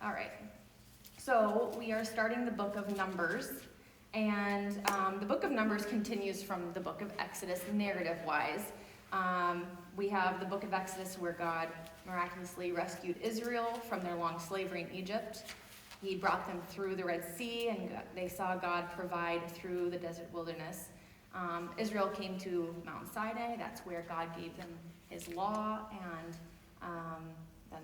All right. So we are starting the book of Numbers, and the book of Numbers continues from the book of Exodus narrative-wise. We have the book of Exodus where God miraculously rescued Israel from their long slavery in Egypt. He brought them through the Red Sea, and they saw God provide through the desert wilderness. Israel came to Mount Sinai. That's where God gave them his law, and then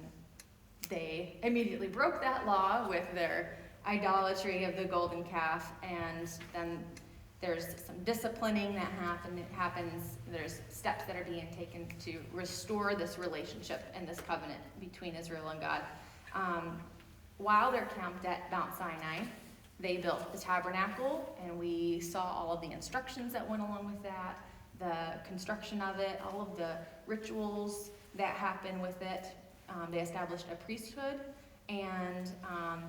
they immediately broke that law with their idolatry of the golden calf, and then there's some disciplining that happens. There's steps that are being taken to restore this relationship and this covenant between Israel and God. While they're camped at Mount Sinai, they built the tabernacle, and we saw all of the instructions that went along with that, the construction of it, all of the rituals that happen with it. They established a priesthood, and a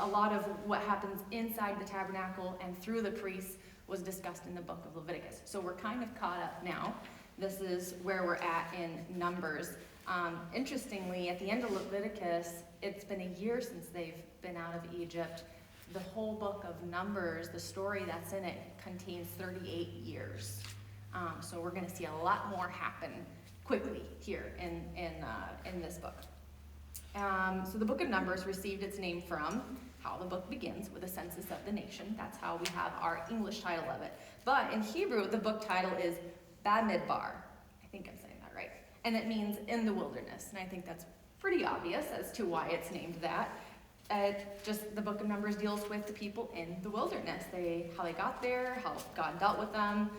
lot of what happens inside the tabernacle and through the priests was discussed in the book of Leviticus. So we're kind of caught up now. This is where we're at in Numbers. Interestingly, at the end of Leviticus, it's been a year since they've been out of Egypt. The whole book of Numbers, the story that's in it, contains 38 years. So we're going to see a lot more happen quickly here in this book. So the book of Numbers received its name from how the book begins with a census of the nation. That's how we have our English title of it. But in Hebrew, the book title is Bamidbar. I think I'm saying that right. And it means in the wilderness. And I think that's pretty obvious as to why it's named that. Just the book of Numbers deals with the people in the wilderness. How they got there, how God dealt with them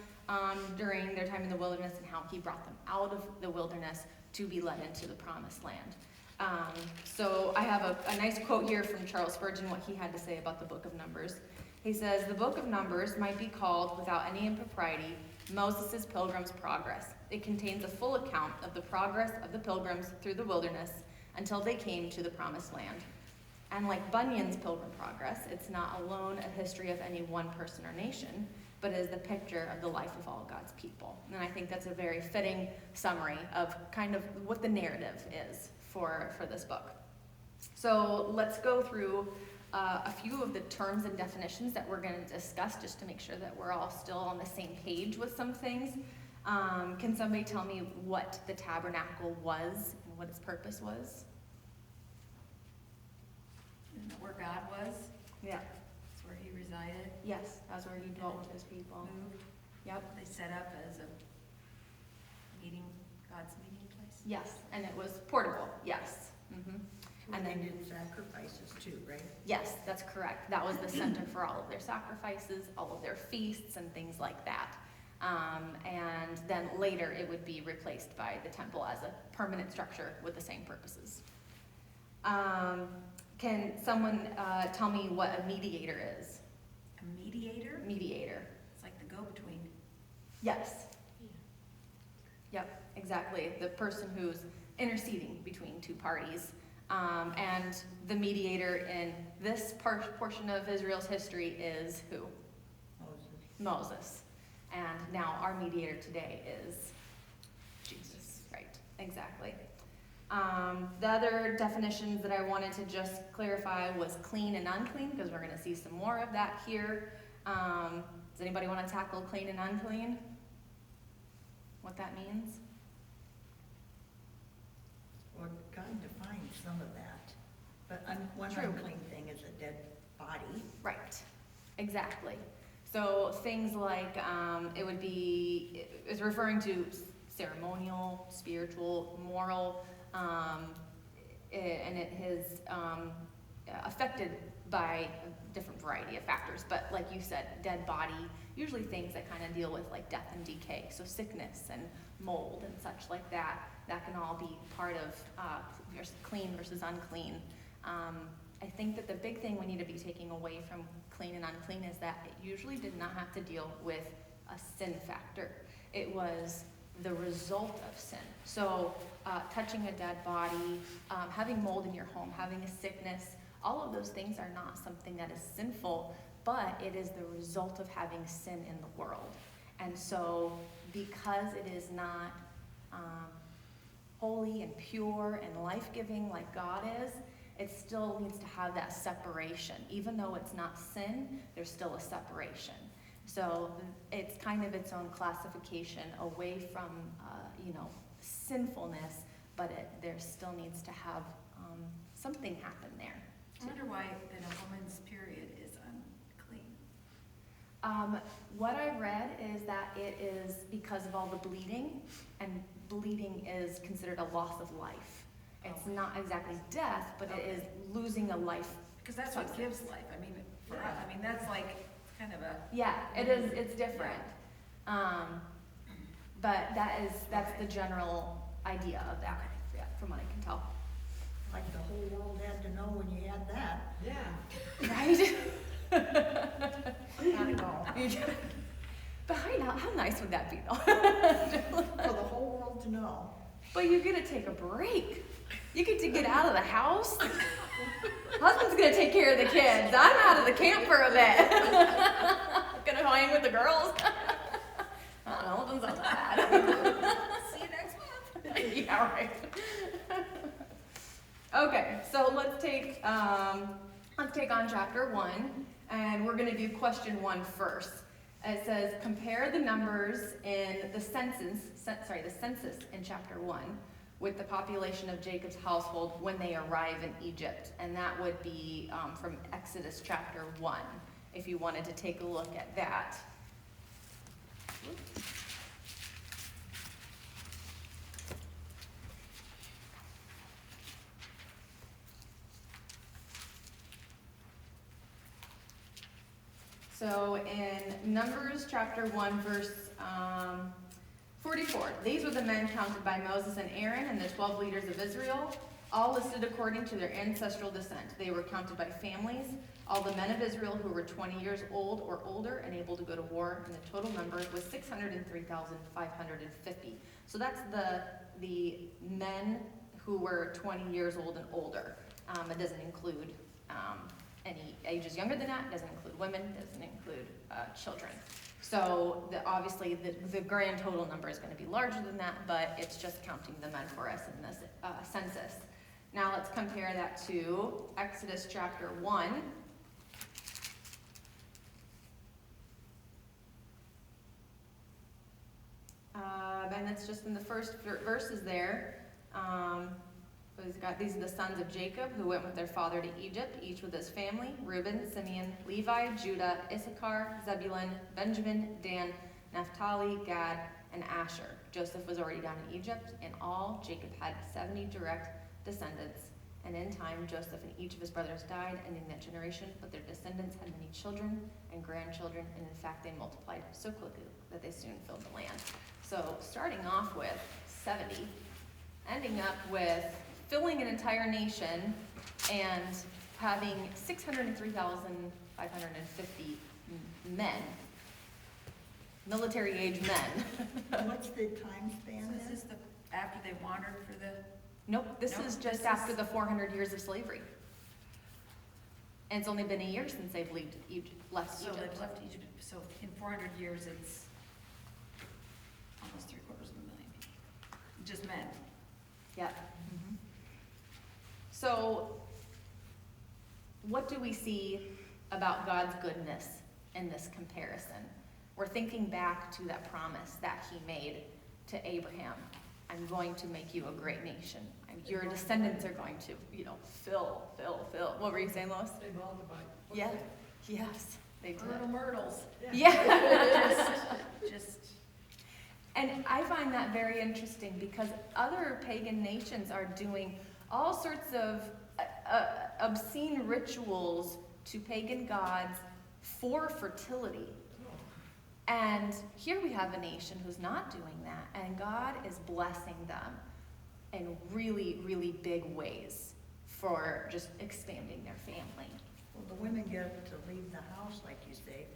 during their time in the wilderness, and how he brought them out of the wilderness to be led into the promised land. So I have a nice quote here from Charles Spurgeon, what he had to say about the book of Numbers. He says, "The book of Numbers might be called, without any impropriety, Moses' Pilgrim's Progress. It contains a full account of the progress of the pilgrims through the wilderness until they came to the promised land. And like Bunyan's Pilgrim Progress, it's not alone a history of any one person or nation, but is the picture of the life of all God's people." And I think that's a very fitting summary of kind of what the narrative is for this book. So let's go through a few of the terms and definitions that we're going to discuss, just to make sure that we're all still on the same page with some things. Can somebody tell me what the tabernacle was and what its purpose was? Isn't that where God was? Yeah. That's where he resided. Yes, that's where he dwelt with his people. Moved. Yep. They set up as a God's meeting place. Yes, and it was portable. Yes. Mm-hmm. And they did sacrifices too, right? Yes, that's correct. That was the center for all of their sacrifices, all of their feasts, and things like that. And then later it would be replaced by the temple as a permanent structure with the same purposes. Can someone tell me what a mediator is? A mediator? Mediator. It's like the go-between. Yes. Yep, exactly. The person who's interceding between two parties. And the mediator in this portion of Israel's history is who? Moses. And now our mediator today is Jesus. Right, exactly. The other definitions that I wanted to just clarify was clean and unclean, because we're going to see some more of that here. Does anybody want to tackle clean and unclean? What that means? Well, God defines some of that, but one True. unclean thing is a dead body. Right, exactly. So things like it's referring to ceremonial, spiritual, moral, and it is affected by a different variety of factors. But like you said, dead body, usually things that kind of deal with like death and decay, so sickness and mold and such like that. That can all be part of clean versus unclean. I think that the big thing we need to be taking away from clean and unclean is that it usually did not have to deal with a sin factor. It was the result of sin. So touching a dead body, having mold in your home, having a sickness, all of those things are not something that is sinful, but it is the result of having sin in the world. And so because it is not holy and pure and life-giving like God is, it still needs to have that separation. Even though it's not sin, there's still a separation. So it's kind of its own classification away from, sinfulness, but there still needs to have something happen there. I wonder why then a woman's period is unclean. What I read is that it is because of all the bleeding, and bleeding is considered a loss of life. It's not exactly death, but it is losing a life. Because that's what gives life. I mean, for us, I mean, that's like kind of a. Yeah, it is, it's different. But that's the general idea of that, yeah, from what I can tell. Like the whole world had to know when you had that. Yeah. Right? Not at all. But how nice would that be though? For the whole world to know. But you get to take a break. You get to get out of the house. Husband's gonna take care of the kids. I'm out of the camp for a bit. Gonna hang with the girls. I don't know, it doesn't sound bad. See you next month. Yeah, right. Okay, so let's take on chapter 1, and we're gonna do question 1 first. It says, compare the numbers in the census in chapter 1 with the population of Jacob's household when they arrive in Egypt. And that would be from Exodus chapter 1, if you wanted to take a look at that. So in Numbers chapter 1, verse 44, these were the men counted by Moses and Aaron and the 12 leaders of Israel, all listed according to their ancestral descent. They were counted by families, all the men of Israel who were 20 years old or older and able to go to war, and the total number was 603,550. So that's the men who were 20 years old and older. It doesn't include any ages younger than that, doesn't include women, doesn't include children. So obviously the grand total number is going to be larger than that, but it's just counting the men for us in this census. Now let's compare that to Exodus chapter 1. And it's just in the first verses there. These are the sons of Jacob who went with their father to Egypt, each with his family: Reuben, Simeon, Levi, Judah, Issachar, Zebulun, Benjamin, Dan, Naphtali, Gad, and Asher. Joseph was already down in Egypt. In all, Jacob had 70 direct descendants. And in time, Joseph and each of his brothers died, ending that generation, but their descendants had many children and grandchildren, and in fact, they multiplied so quickly that they soon filled the land. So starting off with 70, ending up with filling an entire nation and having 603,550 men, military-age men. What's the time span So is then? this after they wandered for the? Nope, this Nope, is just this after is- the 400 years of slavery. And it's only been a year since they've left So Egypt. they've left Egypt, so in 400 years, it's almost 750,000 people. Just men. Yep. So, what do we see about God's goodness in this comparison? We're thinking back to that promise that he made to Abraham. I'm going to make you a great nation. Your descendants are going to, fill. What were you saying, Lois? They multiply. Yeah. Yes, they did. Myrtles. Yeah. Just, And I find that very interesting because other pagan nations are doing all sorts of obscene rituals to pagan gods for fertility. And here we have a nation who's not doing that, and God is blessing them in really, really big ways for just expanding their family. Well, the women get to leave the house, like you say,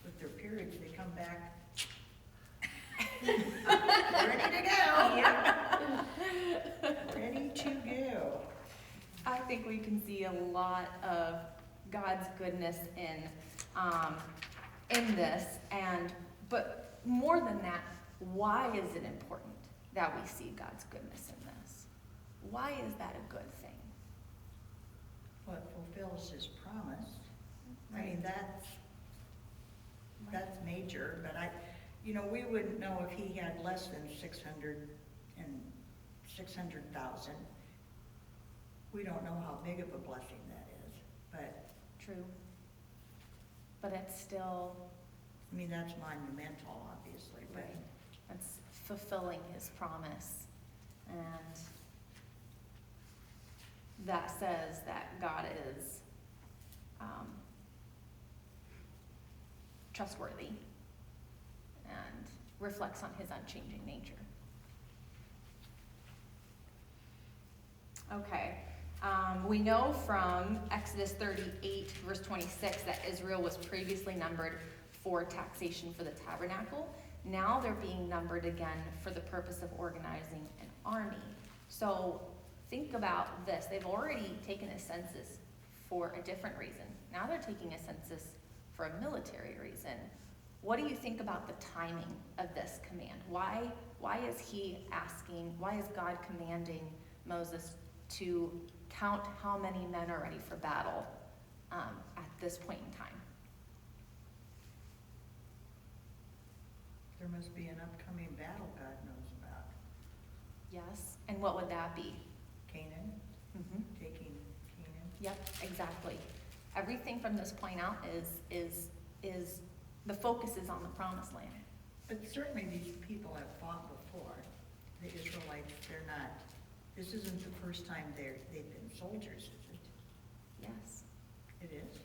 with their periods, they come back ready to go. Ready to go. I think we can see a lot of God's goodness in this, but more than that, why is it important that we see God's goodness in this? Why is that a good thing? Well, it fulfills his promise. I mean, that's major, but we wouldn't know if he had less than 600,000. We don't know how big of a blessing that is, but, True. But it's still, I mean, that's monumental, obviously, but. right, it's fulfilling his promise. And that says that God is trustworthy and reflects on his unchanging nature. Okay, we know from Exodus 38, verse 26, that Israel was previously numbered for taxation for the tabernacle. Now they're being numbered again for the purpose of organizing an army. So think about this. They've already taken a census for a different reason. Now they're taking a census for a military reason. What do you think about the timing of this command? Why is God commanding Moses to count how many men are ready for battle at this point in time? There must be an upcoming battle God knows about. Yes, and what would that be? Canaan, Mm-hmm. taking Canaan. Yep, exactly. Everything from this point out is the focus is on the promised land. But certainly these people have fought before. The Israelites, this isn't the first time they've been soldiers, is it? Yes. It is?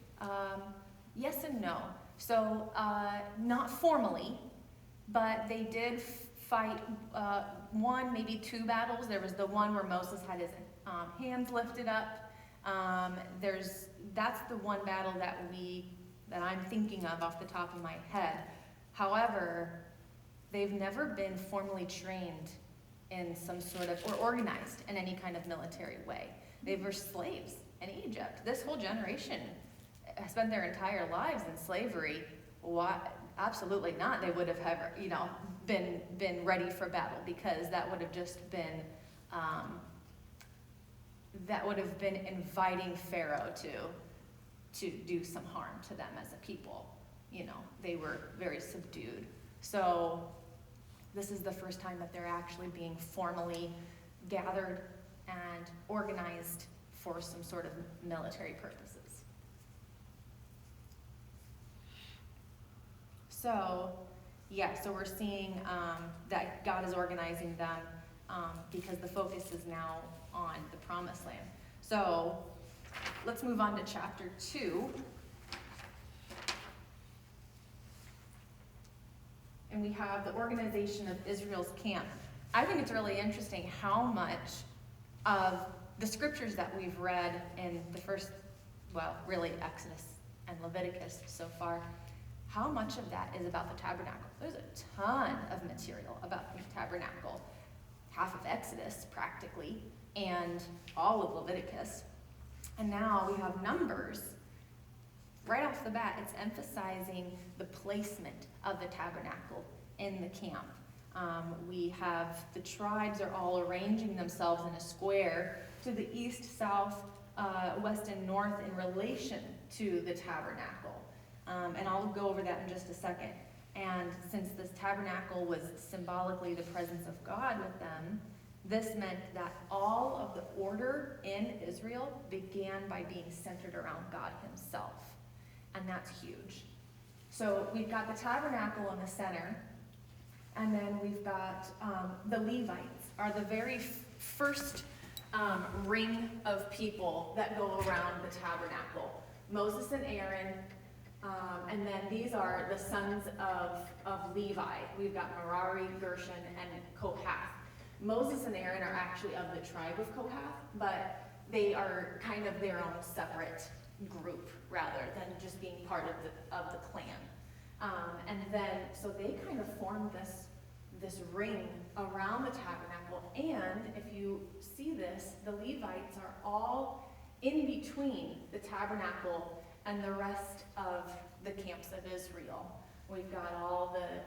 Yes and no. So, not formally, but they did fight one, maybe two battles. There was the one where Moses had his hands lifted up. That's the one battle that I'm thinking of off the top of my head. However, they've never been formally trained in some sort of, or organized in any kind of military way. They were slaves in Egypt. This whole generation spent their entire lives in slavery. Why? Absolutely not. They would have been ready for battle, because that would have just been inviting Pharaoh to do some harm to them as a people. They were very subdued. So this is the first time that they're actually being formally gathered and organized for some sort of military purposes. So, so we're seeing that God is organizing them because the focus is now on the promised land. So let's move on to chapter 2. And we have the organization of Israel's camp. I think it's really interesting how much of the scriptures that we've read in the first, really Exodus and Leviticus so far, how much of that is about the tabernacle? There's a ton of material about the tabernacle. Half of Exodus, practically, and all of Leviticus. And now we have Numbers. Right off the bat, it's emphasizing the placement of the tabernacle in the camp. We have the tribes are all arranging themselves in a square to the east, south, west, and north in relation to the tabernacle. And I'll go over that in just a second. And since this tabernacle was symbolically the presence of God with them, this meant that all of the order in Israel began by being centered around God himself. And that's huge. So we've got the tabernacle in the center, and then we've got the Levites are the very first ring of people that go around the tabernacle. Moses and Aaron, and then these are the sons of Levi. We've got Merari, Gershon, and Kohath. Moses and Aaron are actually of the tribe of Kohath, but they are kind of their own separate group rather than just being part of the clan. And then, so they kind of formed this ring around the tabernacle. And if you see this, the Levites are all in between the tabernacle and the rest of the camps of Israel. We've got all the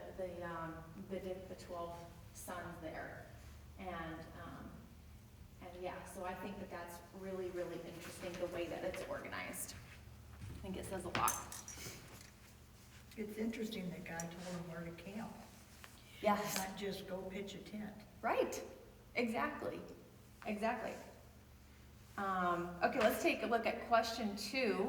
12 sons there. And yeah, so I think that that's really, really interesting, the way that it's organized. I think it says a lot. It's interesting that God told them where to camp, Yes. not just go pitch a tent. Right, exactly, exactly. Okay, let's take a look at question 2.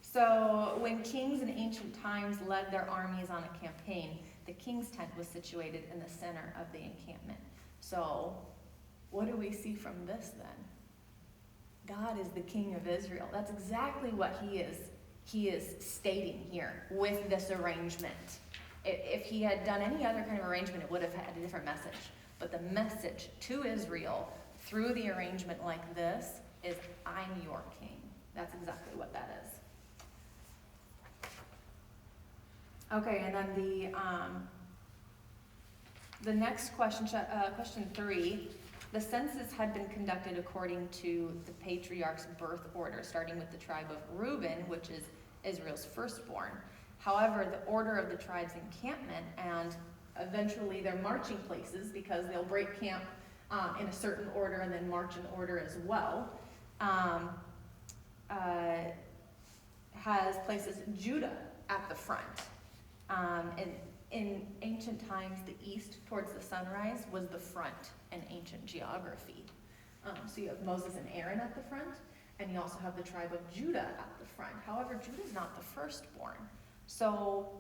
So, when kings in ancient times led their armies on a campaign, the king's tent was situated in the center of the encampment. So, what do we see from this then? God is the king of Israel. That's exactly what he is stating here with this arrangement. If he had done any other kind of arrangement, it would have had a different message. But the message to Israel through the arrangement like this is, I'm your king. That's exactly what that is. Okay, and then the next question, question 3, the census had been conducted according to the patriarch's birth order, starting with the tribe of Reuben, which is Israel's firstborn. However, the order of the tribe's encampment and eventually their marching places, because they'll break camp in a certain order and then march in order as well, has places Judah at the front. And in ancient times, the east towards the sunrise was the front in ancient geography. So you have Moses and Aaron at the front, and you also have the tribe of Judah at the front. However, Judah's not the firstborn. So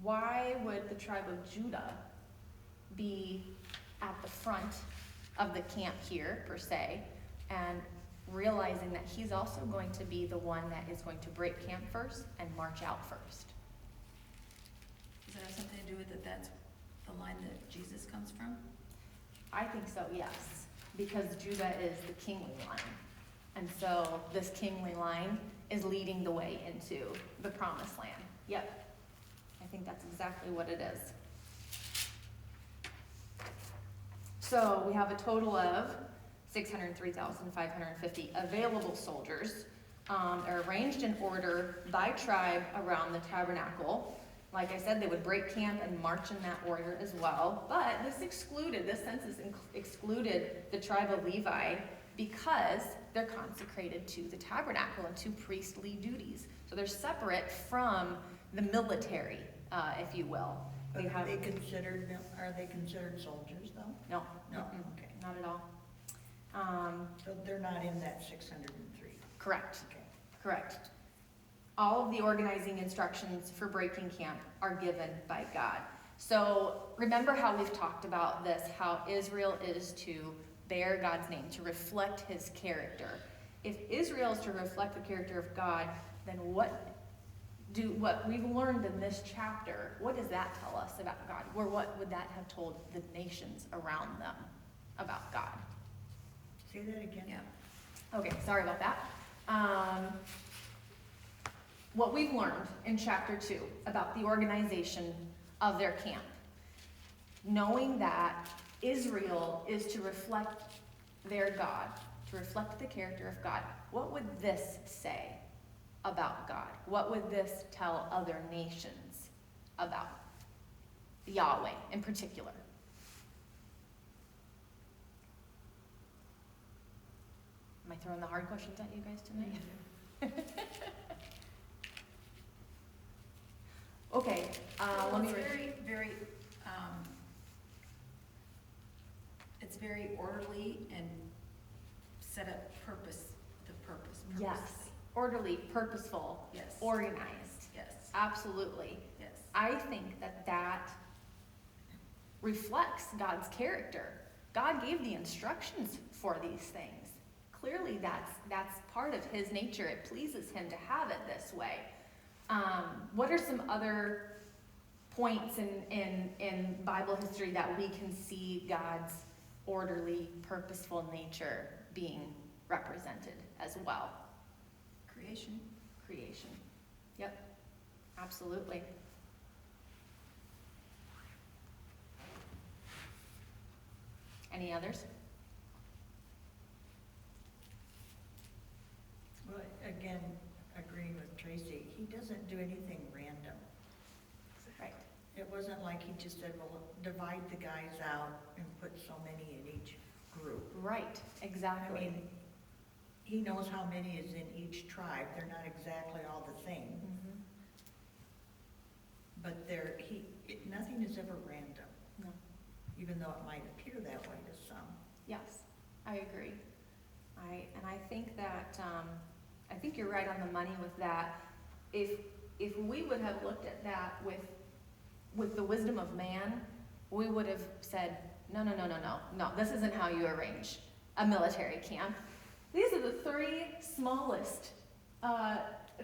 why would the tribe of Judah be at the front of the camp here, per se, and realizing that he's also going to be the one that is going to break camp first and march out first? Does that have something to do with it? That's the line that Jesus comes from? I think so, yes, because Judah is the kingly line. And so this kingly line is leading the way into the promised land. Yep, I think that's exactly what it is. So we have a total of 603,550 available soldiers. Are arranged in order by tribe around the tabernacle. Like I said, they would break camp and march in that order as well. But this census excluded the tribe of Levi because they're consecrated to the tabernacle and to priestly duties. So they're separate from the military, if you will. But are they considered soldiers though? No. No, Mm-mm, okay. not at all. So they're not in that 603? Correct. Okay. Correct. All of the organizing instructions for breaking camp are given by God. So remember how we've talked about this, how Israel is to bear God's name, to reflect his character. If Israel is to reflect the character of God, then what we've learned in this chapter, what does that tell us about God? Or what would that have told the nations around them about God? Say that again? Yeah. Okay, sorry about that. What we've learned in chapter 2 about the organization of their camp, knowing that Israel is to reflect their God, to reflect the character of God, what would this say about God? What would this tell other nations about Yahweh in particular? Am I throwing the hard questions at you guys tonight? Okay, Well, let me it's read. it's very orderly and set up the purpose Yes, purposely. orderly, purposeful, Yes. organized. Yes, Absolutely. yes. I think that reflects God's character. God gave the instructions for these things. Clearly, that's part of his nature. It pleases him to have it this way. What are some other points in Bible history that we can see God's orderly, purposeful nature being represented as well? Creation. Creation. Yep, absolutely. Any others? Well, again, agreeing with Tracy, he doesn't do anything random. Right. It wasn't like he just said, well, divide the guys out and put so many in each group. group. Right, I exactly. mean, he knows how many is in each tribe. They're not exactly all the same, Mhm. but nothing is ever random, No. even though it might appear that way to some. Yes, I agree. I think that, I think you're right on the money with that. If we would have looked at that with the wisdom of man, we would have said, no, this isn't how you arrange a military camp. These are the 3 smallest,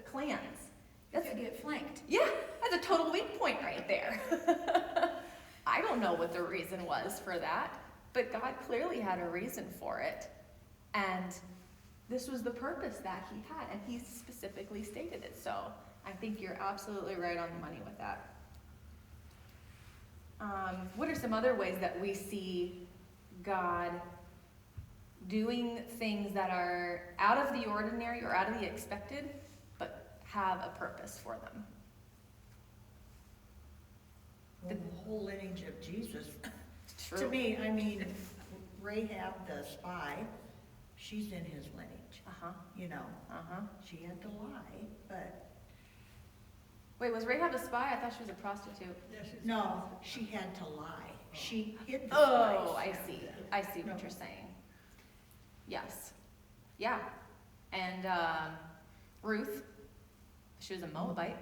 clans. You could get flanked. Yeah, that's a total weak point right there. I don't know what the reason was for that, but God clearly had a reason for it. And this was the purpose that he had, and he specifically stated it. So I think you're absolutely right on the money with that. What are some other ways that we see God doing things that are out of the ordinary or out of the expected, but have a purpose for them? Well, the whole lineage of Jesus, True. to me, I mean, Rahab the spy, she's in his lineage, Uh-huh, you know. uh-huh. She had to lie, but, Wait, was Rahab a spy? I thought she was a prostitute. no, she had to lie. She hid the Oh, spies. I see what No. you're saying. Yes, yeah. And, Ruth, she was a Moabite.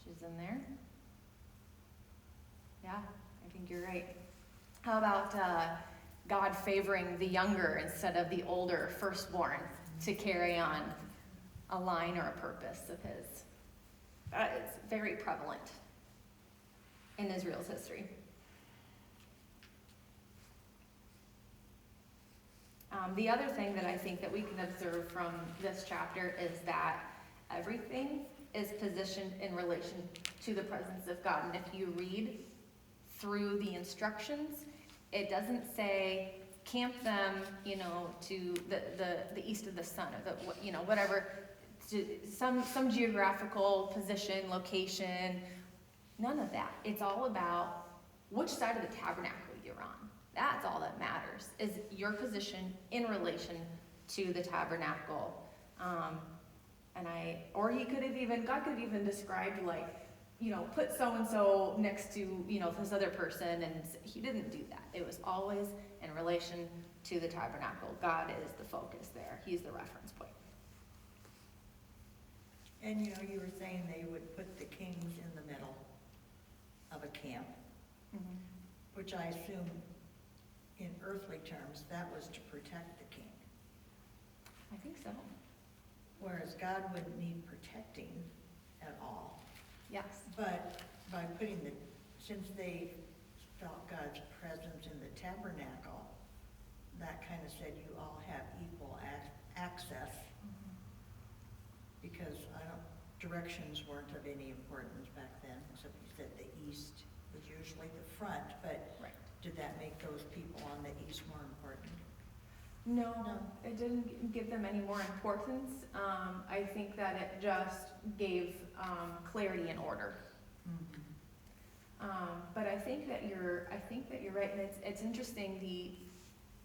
She's in there. Yeah, I think you're right. How about, God favoring the younger instead of the older firstborn to carry on a line or a purpose of his? That is very prevalent in Israel's history. The other thing that I think that we can observe from this chapter is that everything is positioned in relation to the presence of God. And if you read through the instructions, it doesn't say camp them, to the east of the sun, or whatever, to some geographical position, location. None of that. It's all about which side of the tabernacle you're on. That's all that matters, is your position in relation to the tabernacle. God could have even described, put so-and-so next to, this other person, and he didn't do that. It was always in relation to the tabernacle. God is the focus there. He's the reference point. And you were saying they would put the kings in the middle of a camp, Mm-hmm. which I assume in earthly terms, that was to protect the king. I think so. Whereas God wouldn't need protecting at all. Yes. But by since they felt God's presence in the tabernacle, that kind of said you all have equal access, because directions weren't of any importance back then, except you said the east was usually the front, but Right. did that make those people on the east more important? No, No. it didn't give them any more importance. I think that it just gave clarity and order. But I think that you're right, and it's interesting the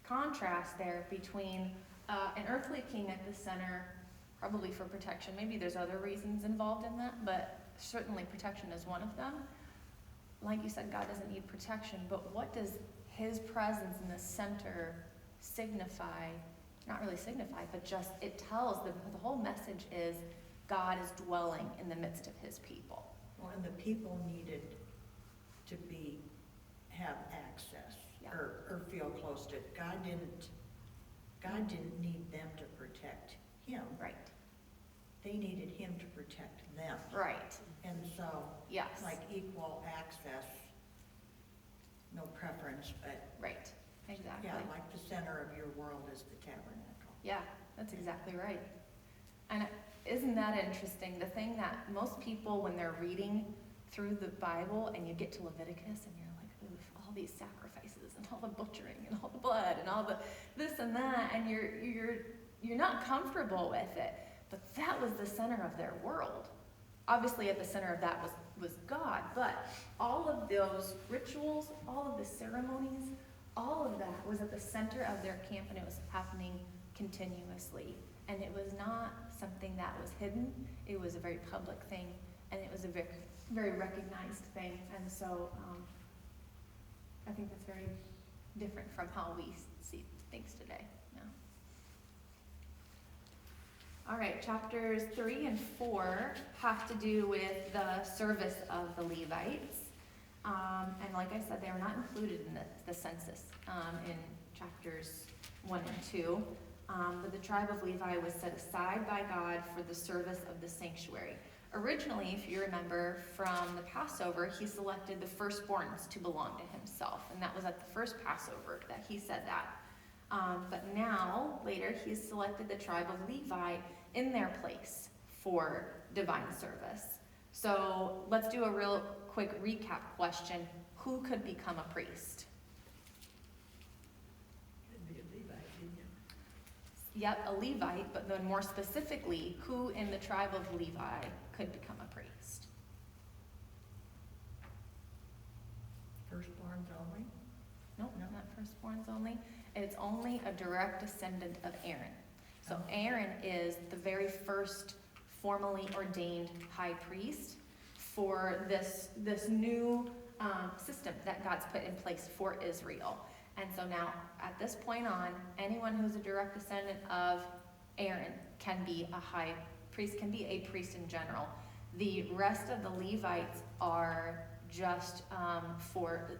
contrast there between an earthly king at the center, probably for protection. Maybe there's other reasons involved in that, but certainly protection is one of them. Like you said, God doesn't need protection, but what does his presence in the center signify? Not really signify, but just it tells the whole message is God is dwelling in the midst of his people. Well, and the people needed to have access, Yeah. or feel close to it. God didn't need them to protect him. Right. They needed him to protect them. Right. And so, Yes. like equal access, no preference, but Right. Exactly. yeah, like the center of your world is the tabernacle. Yeah, that's exactly right. And isn't that interesting? The thing that most people, when they're reading through the Bible and you get to Leviticus and you're like, oof, all these sacrifices and all the butchering and all the blood and all the this and that, and you're not comfortable with it. But that was the center of their world. Obviously at the center of that was God, but all of those rituals, all of the ceremonies, all of that was at the center of their camp, and it was happening continuously. And it was not something that was hidden, it was a very public thing, and it was a very, very recognized thing. And so I think that's very different from how we see things today. Yeah. All right, chapters 3 and 4 have to do with the service of the Levites. And like I said, they were not included in the census in chapters 1 and 2. But the tribe of Levi was set aside by God for the service of the sanctuary. Originally, if you remember from the Passover, he selected the firstborns to belong to himself. And that was at the first Passover that he said that. But now, later, he's selected the tribe of Levi in their place for divine service. So let's do a real quick recap question. Who could become a priest? Yep, a Levite, but then more specifically, who in the tribe of Levi could become a priest? Firstborns only? Nope, No. not firstborns only. It's only a direct descendant of Aaron. So Aaron is the very first formally ordained high priest for this new system that God's put in place for Israel. And so now, at this point on, anyone who's a direct descendant of Aaron can be a high priest, can be a priest in general. The rest of the Levites are just for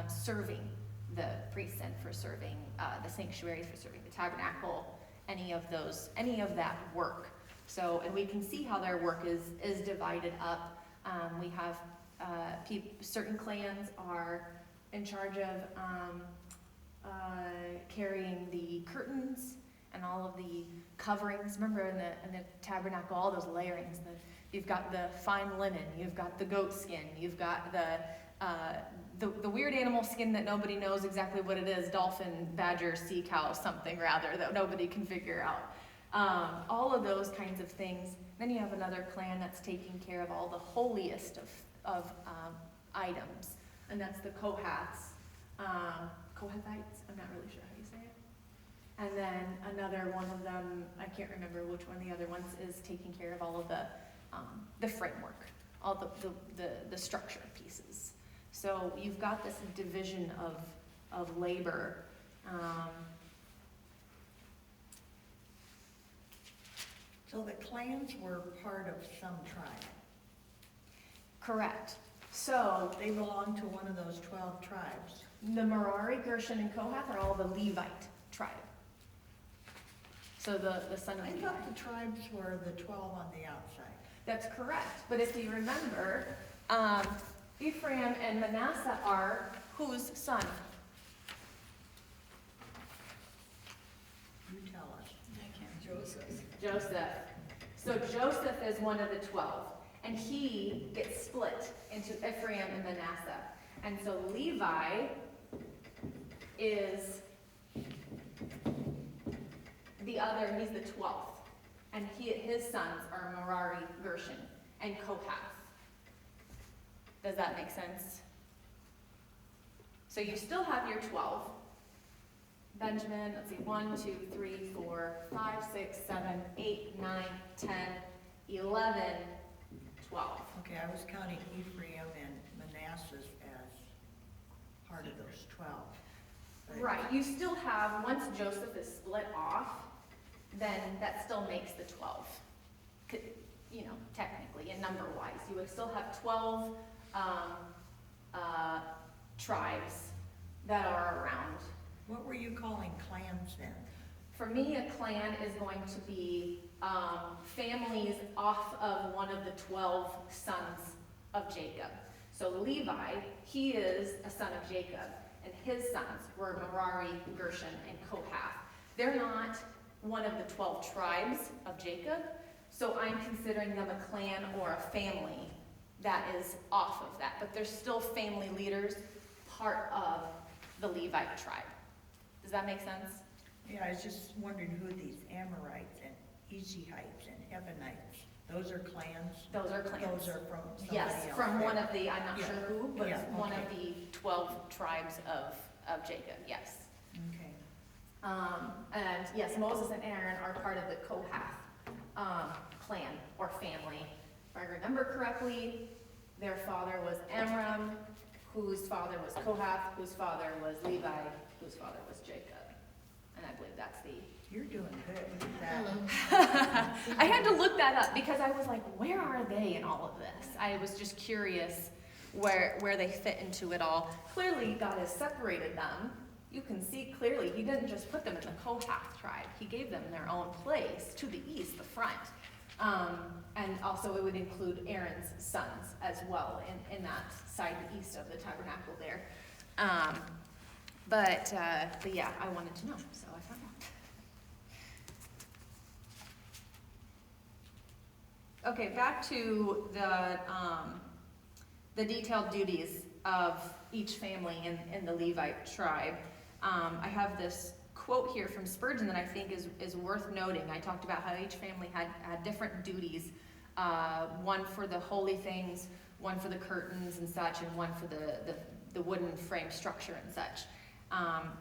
serving the priests and for serving the sanctuary, for serving the tabernacle, any of that work. So, and we can see how their work is divided up. We have certain clans are in charge of carrying the curtains and all of the coverings. Remember in the tabernacle, all those layerings. You've got the fine linen, you've got the goat skin, you've got the weird animal skin that nobody knows exactly what it is, dolphin, badger, sea cow, something rather, that nobody can figure out. All of those kinds of things. Then you have another clan that's taking care of all the holiest of items, and that's the Kohathites. I'm not really sure how you say it. And then another one of them, I can't remember which one the other ones is, taking care of all of the framework, all the structure pieces. So you've got this division of labor. So the clans were part of some tribe. Correct. So They belong to one of those 12 tribes. the Merari, Gershon, and Kohath are all the Levite tribe. So the son of I Levi. thought the tribes were the 12 on the outside. That's correct. But if you remember, Ephraim and Manasseh are whose son? You tell us. I can't. Joseph. So Joseph is one of the 12. And he gets split into Ephraim and Manasseh. And so Levi is the other, he's the 12th. And his sons are Merari, Gershon, and Kohath. Does that make sense? So you still have your 12. Benjamin, let's see, 1, 2, 3, 4, 5, 6, 7, 8, 9, 10, 11, 12. Okay, I was counting Ephraim and Manasseh as part of those 12. But Right, you still have, once Joseph is split off, then that still makes the 12. You know, technically, and number-wise, you would still have 12 tribes that are around. What were you calling clans then? For me, a clan is going to be families off of one of the 12 sons of Jacob. So Levi, he is a son of Jacob, and his sons were Merari, Gershon, and Kohath. They're not one of the 12 tribes of Jacob, so I'm considering them a clan or a family that is off of that, but they're still family leaders, part of the Levite tribe. Does that make sense? Yeah, I was just wondering who these Amorites and Ezihites and Hebonites, those are clans? Those are clans. Those are from somebody Yes, else from there. one of the, I'm not Yeah. sure who, but Yeah, one of okay. the 12 tribes of of Jacob, yes. Okay. And yes, Moses and Aaron are part of the Kohath clan or family. If I remember correctly, their father was Amram, whose father was Kohath, whose father was Levi, whose father was Jacob. And I believe that's the... You're doing good with that. I had to look that up because I was like, where are they in all of this? I was just curious where they fit into it all. Clearly, God has separated them. You can see clearly, he didn't just put them in the Kohath tribe. He gave them their own place to the east, the front. And also it would include Aaron's sons as well in that side east of the tabernacle there. But yeah, I wanted to know, so I found out. Okay, back to the detailed duties of each family in the Levite tribe. I have this quote here from Spurgeon that I think is worth noting. I talked about how each family had different duties, one for the holy things, one for the curtains and such, and one for the wooden frame structure and such.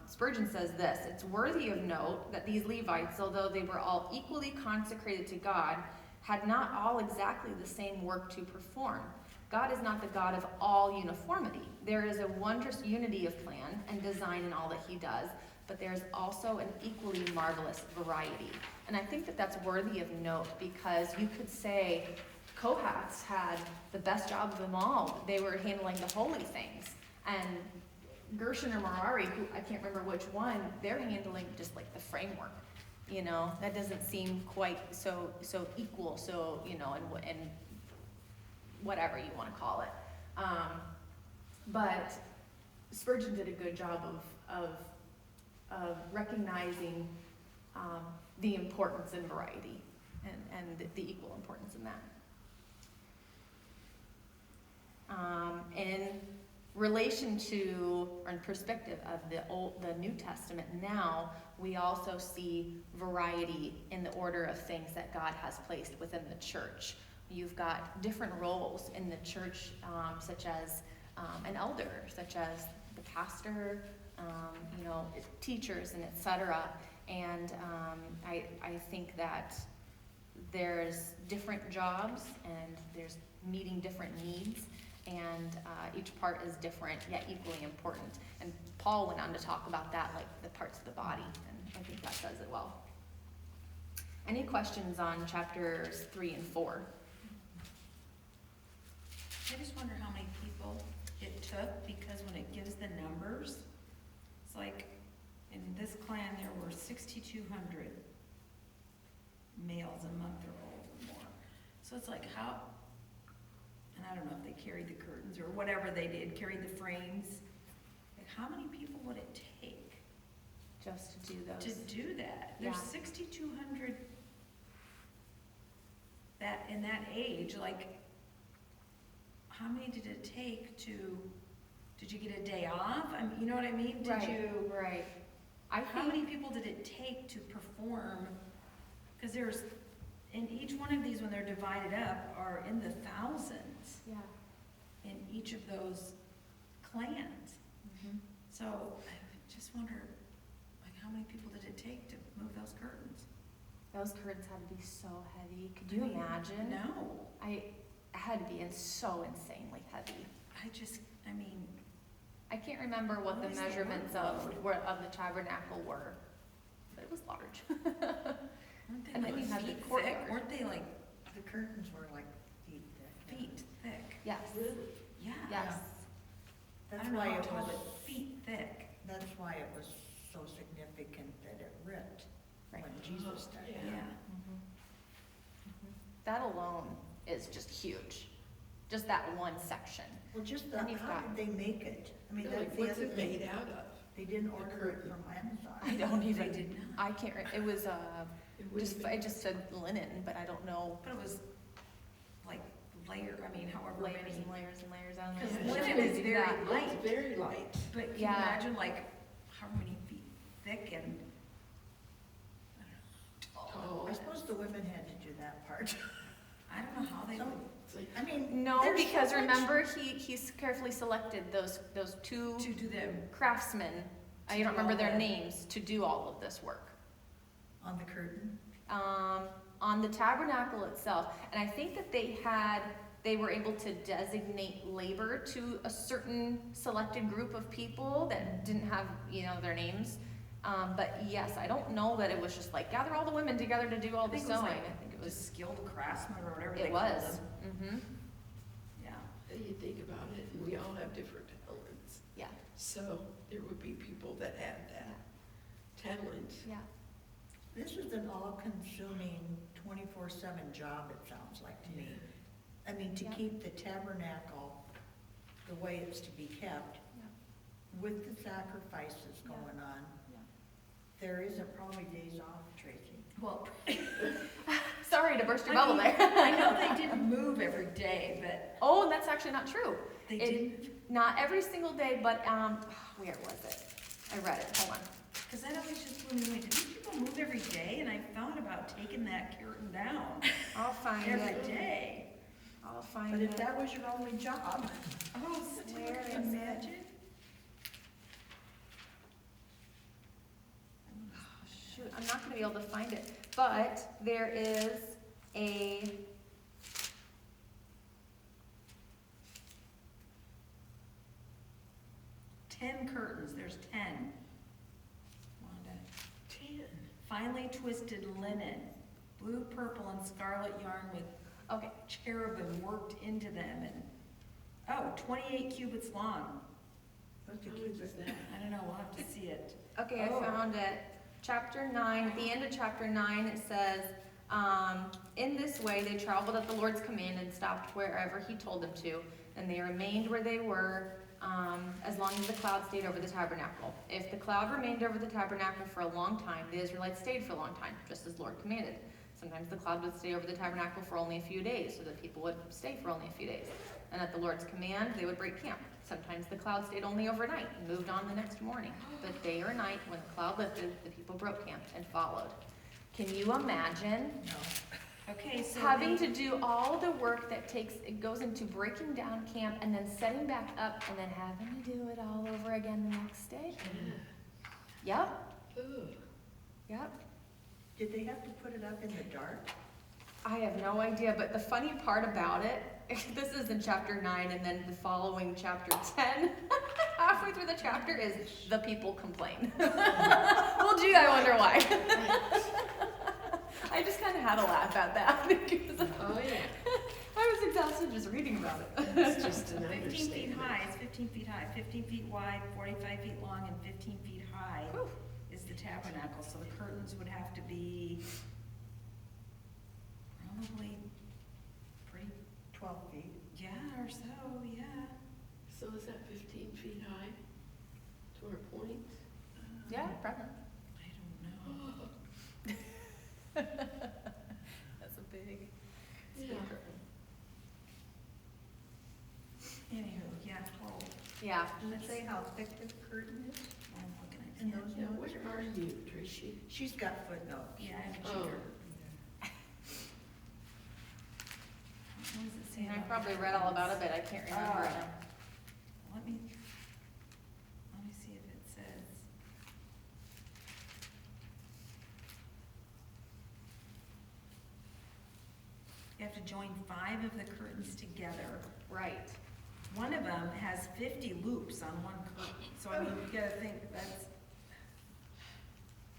Spurgeon says this: "It's worthy of note that these Levites, although they were all equally consecrated to God, had not all exactly the same work to perform. God is not the God of all uniformity. There is a wondrous unity of plan and design in all that he does, but there's also an equally marvelous variety." And I think that that's worthy of note because you could say Kohaths had the best job of them all. They were handling the holy things. And Gershon or Merari, who I can't remember which one, they're handling just like the framework. You know, that doesn't seem quite so equal, so, you know, and whatever you want to call it. But Spurgeon did a good job of recognizing the importance in variety and the equal importance in that. In relation to, or in perspective of the New Testament now, we also see variety in the order of things that God has placed within the church. You've got different roles in the church, such as an elder, such as the pastor, you know, teachers, and etc. And I think that there's different jobs and there's meeting different needs, and each part is different yet equally important. And Paul went on to talk about that, like the parts of the body, and I think that says it well. Any questions on chapters 3 and 4? I just wonder how many people it took, because when it gives the numbers, it's like, in this clan, there were 6,200 males a month or old or more. So it's like, how, and I don't know if they carried the curtains or whatever they did, carried the frames. Like, how many people would it take Just to do those. to do that? There's Yeah. 6,200 that, in that age, like, how many did it take did you get a day off? I mean, you know what I mean? Right. How many people did it take to perform? Because there's, in each one of these, when they're divided up, are in the thousands Yeah. in each of those clans. Mm-hmm. So I just wonder, like, how many people did it take to move those curtains? Those curtains had to be so heavy. Could I you mean, imagine? No. It had to be so insanely heavy. I mean, I can't remember what What the is the measurements workload? of the tabernacle were, but it was large. weren't they And then like you had the feet thick? courtyard. Weren't they like The curtains were like feet thick. feet thick? Yes. Yeah. Yes. I That's don't know why how it tall, was, but feet thick. that's why it was so significant that it ripped Right. when Jesus died. Yeah. Mhm. Mhm. That alone is just huge. Just that one section. Well, just Then you've how got- did they make it? I mean, Really, that's the what's other it made thing. out of? They didn't The order it curtain. from Amazon. I don't They even, did not. I can't, it was, It would've been- it just said linen, but I don't know But it was like however layers many. and layers and layers. I don't know. Because if linen they is do very that. light. It's very light. But can you Yeah. imagine like how many feet thick and Oh. I suppose the women had to do that part. I don't know how they So, would I mean. No, there's so because much- remember, he's carefully selected those two to do them. craftsmen I don't remember their all that. names, to do all of this work. On the curtain? On the tabernacle itself. And I think that they were able to designate labor to a certain selected group of people that didn't have, their names. But yes, I don't know that it was just like, gather all the women together to do all I the think it was sewing. like I think it was, just skilled craftsmen or whatever they it called was. them. Mm-hmm. Yeah. You think about it, and we all have different talents. Yeah, So there would be people that had that talent. yeah. This is an all-consuming 24/7 job, it sounds like to me. I mean, to Yeah. keep the tabernacle the way it's to be kept, Yeah. with the sacrifices Yeah. going on, Yeah. there isn't probably days off, Tracy. Well, Sorry to burst your I bubble mean, there. I know they didn't move every day, but Oh, and that's actually not true. they It- didn't. Not every single day, but, where was it? I read it, hold on. Because that always just blew me away. Did these people move every day? And I thought about taking that curtain down I'll find every it. day. I'll find But it. if that was your only job, Oh, Where is it? imagine. Shoot, I'm not gonna be able to find it, but there is a, 10 curtains, there's 10. Wanda. 10. Finely twisted linen, blue, purple, and scarlet yarn with okay, cherubim worked into them, and 28 cubits long. what's the How much is cubit? that? I don't know, we'll have to see it. okay, Oh. I found it. Chapter 9, at the end of chapter 9, it says, in this way they traveled at the Lord's command and stopped wherever he told them to, and they remained where they were, as long as the cloud stayed over the tabernacle. If the cloud remained over the tabernacle for a long time, the Israelites stayed for a long time, just as the Lord commanded. Sometimes the cloud would stay over the tabernacle for only a few days, so that people would stay for only a few days. And at the Lord's command, they would break camp. Sometimes the cloud stayed only overnight and moved on the next morning. But day or night, when the cloud lifted, the people broke camp and followed. Can you imagine No. Okay, so having they- to do all the work that it goes into breaking down camp and then setting back up and then having to do it all over again the next day? Yep, Ugh. yep. Did they have to put it up in the dark? I have no idea, but the funny part about it, this is in chapter 9, and then the following chapter 10, halfway through the chapter is the people complain. Well, gee, I wonder why. I just kind of had a laugh at that because Oh, yeah. I was exhausted just reading about it. It's just an 15 feet understatement. high, it's 15 feet high, 15 feet wide, 45 feet long, and 15 feet high Whew. is the tabernacle. So the curtains would have to be probably pretty, 12 feet. yeah, or so, yeah. So is that 15 feet high to our point? Yeah, probably. I don't know. That's a big. Yeah. Anywho, yeah, oh, Yeah. Does it say how thick the curtain is? I'm looking at In it. those Yeah, notes? where are you, Tracy? She's got footnotes. Yeah, I have a Oh. cheater. What does it say? And I about probably the read all about curtains? it, but I can't remember it now. Let me see if it says. You have to join 5 of the curtains together. Right. One of them has 50 loops on one curtain, so I mean, you gotta think that's,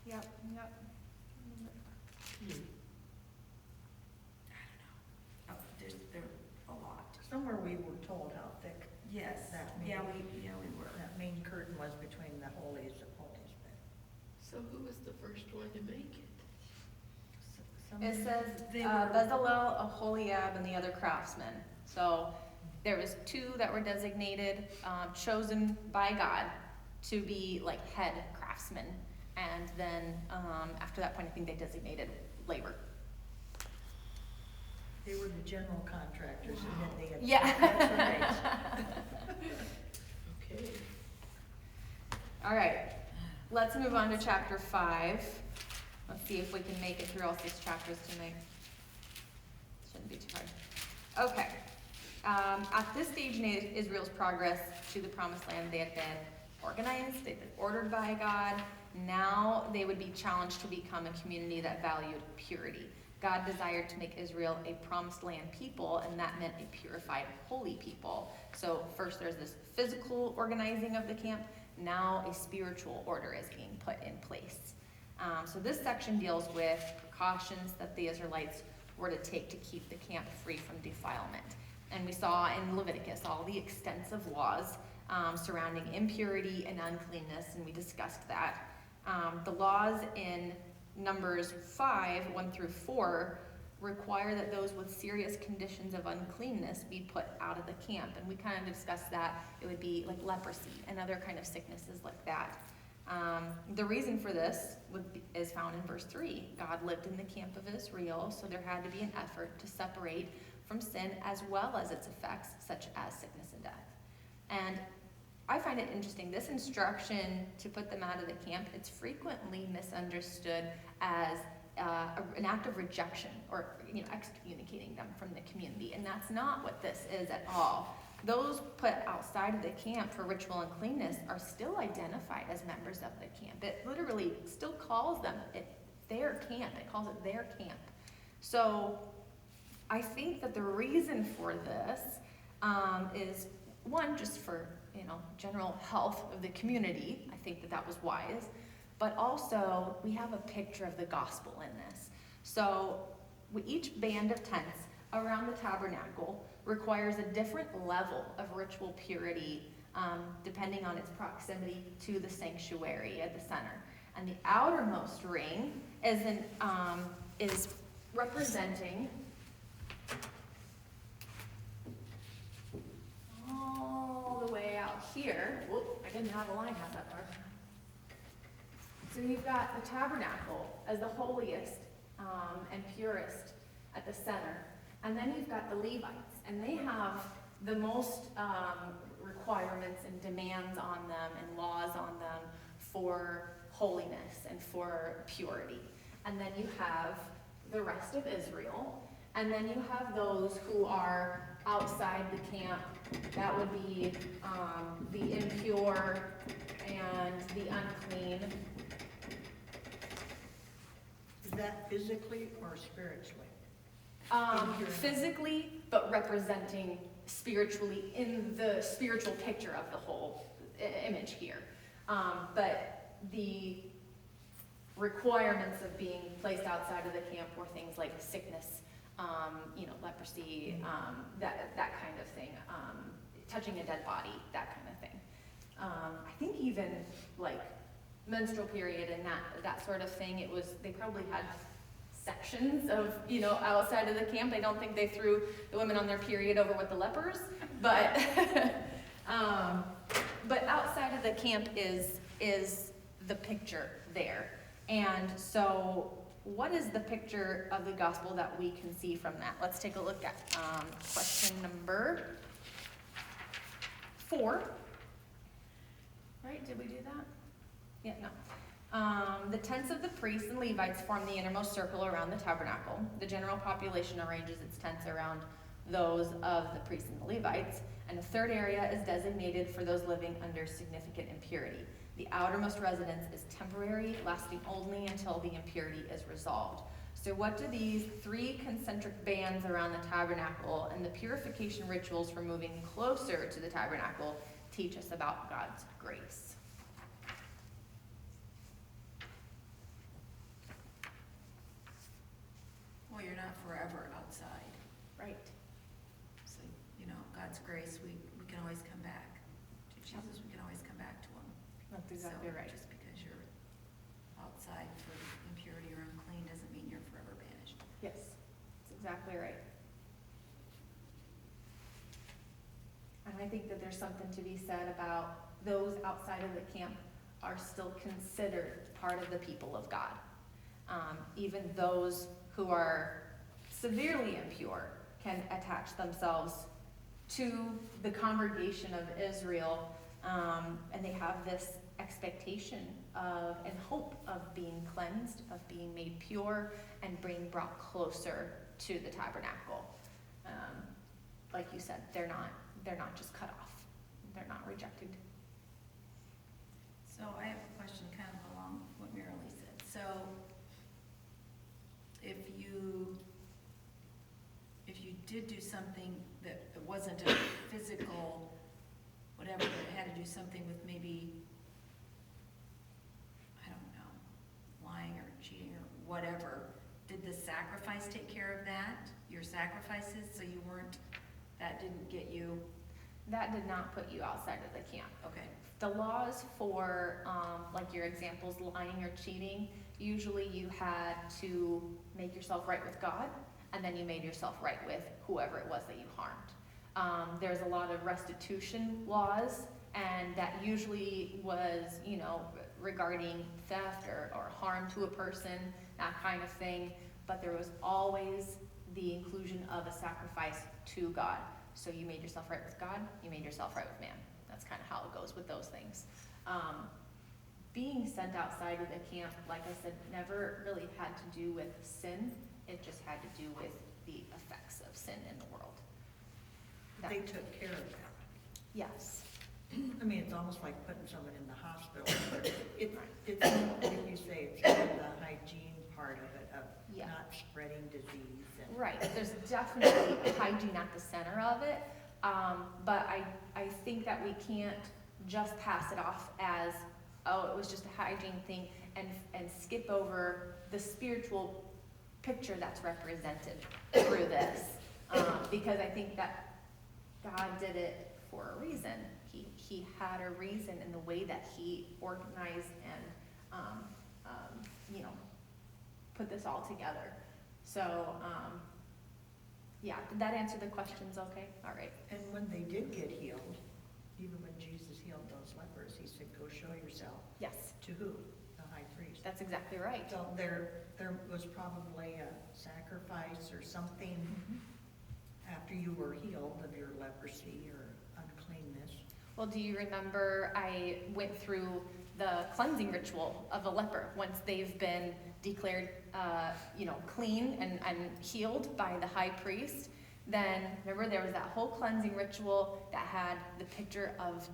Yep, yep. Hmm. oh, there a lot. Somewhere we were told how thick Yes, That yeah, maybe. we were. that main curtain was between the holies of holies, but. So who was the first one to make it? It says They were- Bezalel, Aholiab, and the other craftsmen. So there was 2 that were designated, chosen by God to be like head craftsmen. And then after that point, I think they designated labor. They were the general contractors and then they had. Yeah. That's right. Okay. All right, let's move on to chapter 5. Let's see if we can make it through all 6 chapters tonight. Shouldn't be too hard. Okay. At this stage in Israel's progress to the promised land, they had been organized, they've been ordered by God. Now they would be challenged to become a community that valued purity. God desired to make Israel a promised land people, and that meant a purified, holy people. So first there's this physical organizing of the camp. Now a spiritual order is being put in place. So this section deals with precautions that the Israelites were to take to keep the camp free from defilement. And we saw in Leviticus all the extensive laws surrounding impurity and uncleanness, and we discussed that. The laws in Numbers 5, 1 through 4, require that those with serious conditions of uncleanness be put out of the camp. And we kind of discussed that. It would be like leprosy and other kind of sicknesses like that. The reason for this is found in verse 3. God lived in the camp of Israel, so there had to be an effort to separate from sin as well as its effects, such as sickness and death. And I find it interesting, this instruction to put them out of the camp, it's frequently misunderstood as an act of rejection or excommunicating them from the community, and that's not what this is at all. Those put outside of the camp for ritual uncleanness are still identified as members of the camp. It literally still calls them their camp. It calls it their camp. So I think that the reason for this is, one, just for general health of the community. I think that was wise. But also, we have a picture of the gospel in this. So each band of tents around the tabernacle requires a different level of ritual purity depending on its proximity to the sanctuary at the center. And the outermost ring is representing all the way out here. Whoop, I didn't have a line out that far. So you've got the tabernacle as the holiest and purest at the center. And then you've got the Levites, and they have the most requirements and demands on them and laws on them for holiness and for purity. And then you have the rest of Israel, and then you have those who are outside the camp. That would be the impure and the unclean. Is that physically or spiritually? Physically, but representing spiritually in the spiritual picture of the whole image here. But the requirements of being placed outside of the camp were things like sickness, leprosy, that kind of thing, touching a dead body, that kind of thing. I think even like menstrual period and that sort of thing, they probably had sections of, outside of the camp. I don't think they threw the women on their period over with the lepers, but but outside of the camp is the picture there. And so what is the picture of the gospel that we can see from that? Let's take a look at question number 4. Right, did we do that? Yeah, no. The tents of the priests and Levites form the innermost circle around the tabernacle. The general population arranges its tents around those of the priests and the Levites, and a third area is designated for those living under significant impurity. The outermost residence is temporary, lasting only until the impurity is resolved. So what do these 3 concentric bands around the tabernacle and the purification rituals for moving closer to the tabernacle teach us about God's grace? Well, you're not forever outside. Right. So, God's grace, we can always come back to Jesus. We can always come back to him. That's exactly So, right. just because you're outside for impurity or unclean doesn't mean you're forever banished. Yes, that's exactly right. And I think that there's something to be said about those outside of the camp are still considered part of the people of God. Even those who are severely impure can attach themselves to the congregation of Israel, and they have this expectation of and hope of being cleansed, of being made pure, and being brought closer to the tabernacle. Like you said, they're not just cut off. They're not rejected. So I have a question kind of along what Marilee said. So if you did do something that wasn't a physical, whatever, but it had to do something with maybe, I don't know, lying or cheating or whatever, did the sacrifice take care of that? Your sacrifices, so you weren't, that didn't get you, That did not put you outside of the camp. okay, The laws for, like your examples, lying or cheating, usually you had to make yourself right with God, and then you made yourself right with whoever it was that you harmed. There's a lot of restitution laws, and that usually was, regarding theft or harm to a person, that kind of thing. But there was always the inclusion of a sacrifice to God. So you made yourself right with God, you made yourself right with man. That's kind of how it goes with those things. Being sent outside of the camp, like I said, never really had to do with sin. It just had to do with the effects of sin in the world. They took care of that. Yes. I mean, it's almost like putting someone in the hospital. It's, like you say, it's kind of the hygiene part of it, of Yeah. not spreading disease and. Right, there's definitely hygiene at the center of it, but I think that we can't just pass it off as, oh, it was just a hygiene thing, and skip over the spiritual picture that's represented through this, because I think that God did it for a reason. He had a reason in the way that he organized and, put this all together. So, yeah, did that answer the questions okay? All right. And when they did get healed, even when Jesus healed those lepers, he said, go show yourself. Yes, To who? The high priest. that's exactly right. So there was probably a sacrifice or something after you were healed of your leprosy or uncleanness. Well, do you remember I went through the cleansing ritual of a leper once they've been declared, clean and healed by the high priest? Then remember there was that whole cleansing ritual that had the picture of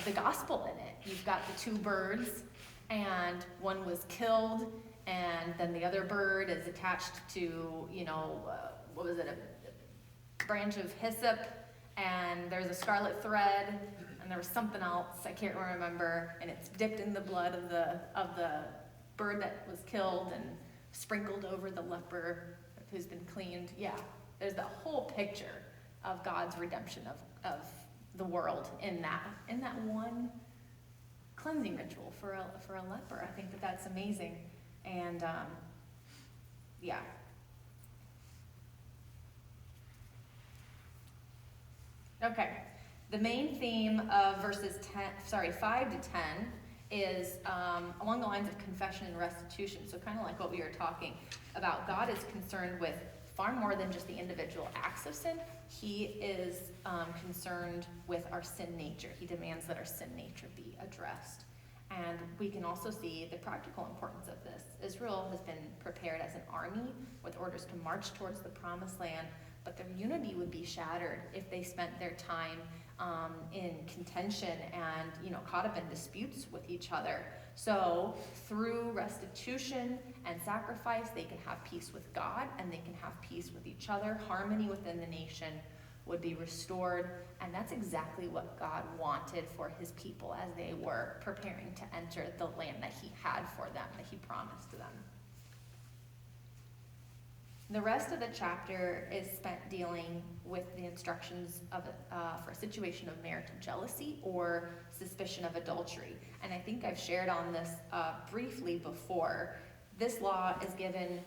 the gospel in it. You've got the two birds, and one was killed, and then the other bird is attached to, what was it, a branch of hyssop, and there's a scarlet thread, and there was something else I can't remember, and it's dipped in the blood of the bird that was killed and sprinkled over the leper who's been cleaned. Yeah, there's that whole picture of God's redemption of the world in that one cleansing ritual for a leper. I think that's amazing, and yeah. Okay, the main theme of verses 5 to 10 is along the lines of confession and restitution. So kind of like what we were talking about, God is concerned with far more than just the individual acts of sin. He is concerned with our sin nature. He demands that our sin nature be addressed. And we can also see the practical importance of this. Israel has been prepared as an army with orders to march towards the promised land, but their unity would be shattered if they spent their time in contention and caught up in disputes with each other. So through restitution and sacrifice, they can have peace with God and they can have peace with each other. Harmony within the nation would be restored, and that's exactly what God wanted for his people as they were preparing to enter the land that he had for them, that he promised them. The rest of the chapter is spent dealing with the instructions for a situation of marital jealousy or suspicion of adultery. And I think I've shared on this briefly before. This law is given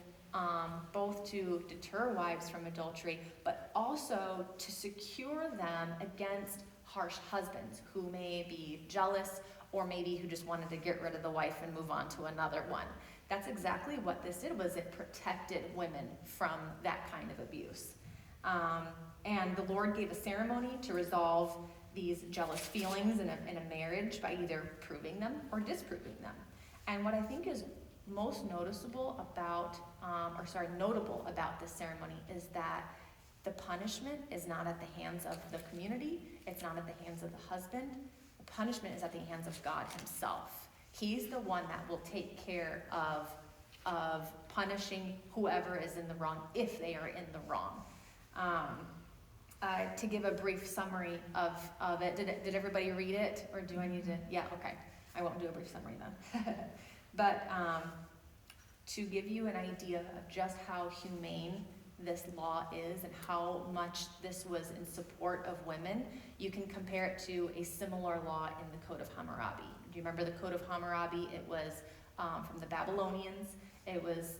both to deter wives from adultery, but also to secure them against harsh husbands who may be jealous or maybe who just wanted to get rid of the wife and move on to another one. That's exactly what this did, was it protected women from that kind of abuse. And the Lord gave a ceremony to resolve these jealous feelings in a marriage by either proving them or disproving them. And what I think is most notable about this ceremony is that the punishment is not at the hands of the community, it's not at the hands of the husband. The punishment is at the hands of God himself. He's the one that will take care of punishing whoever is in the wrong, if they are in the wrong. To give a brief summary of it, did everybody read it, or do I need to? Yeah, okay. I won't do a brief summary then. But to give you an idea of just how humane this law is and how much this was in support of women, you can compare it to a similar law in the Code of Hammurabi. Do you remember the Code of Hammurabi? It was from the Babylonians. It was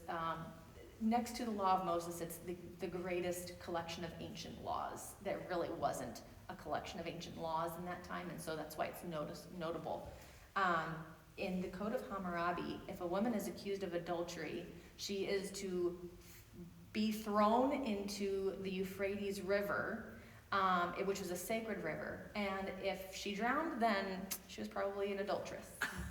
next to the Law of Moses. It's the greatest collection of ancient laws. There really wasn't a collection of ancient laws in that time, and so that's why it's notable. In the Code of Hammurabi, if a woman is accused of adultery, she is to be thrown into the Euphrates River, which was a sacred river. And if she drowned, then she was probably an adulteress.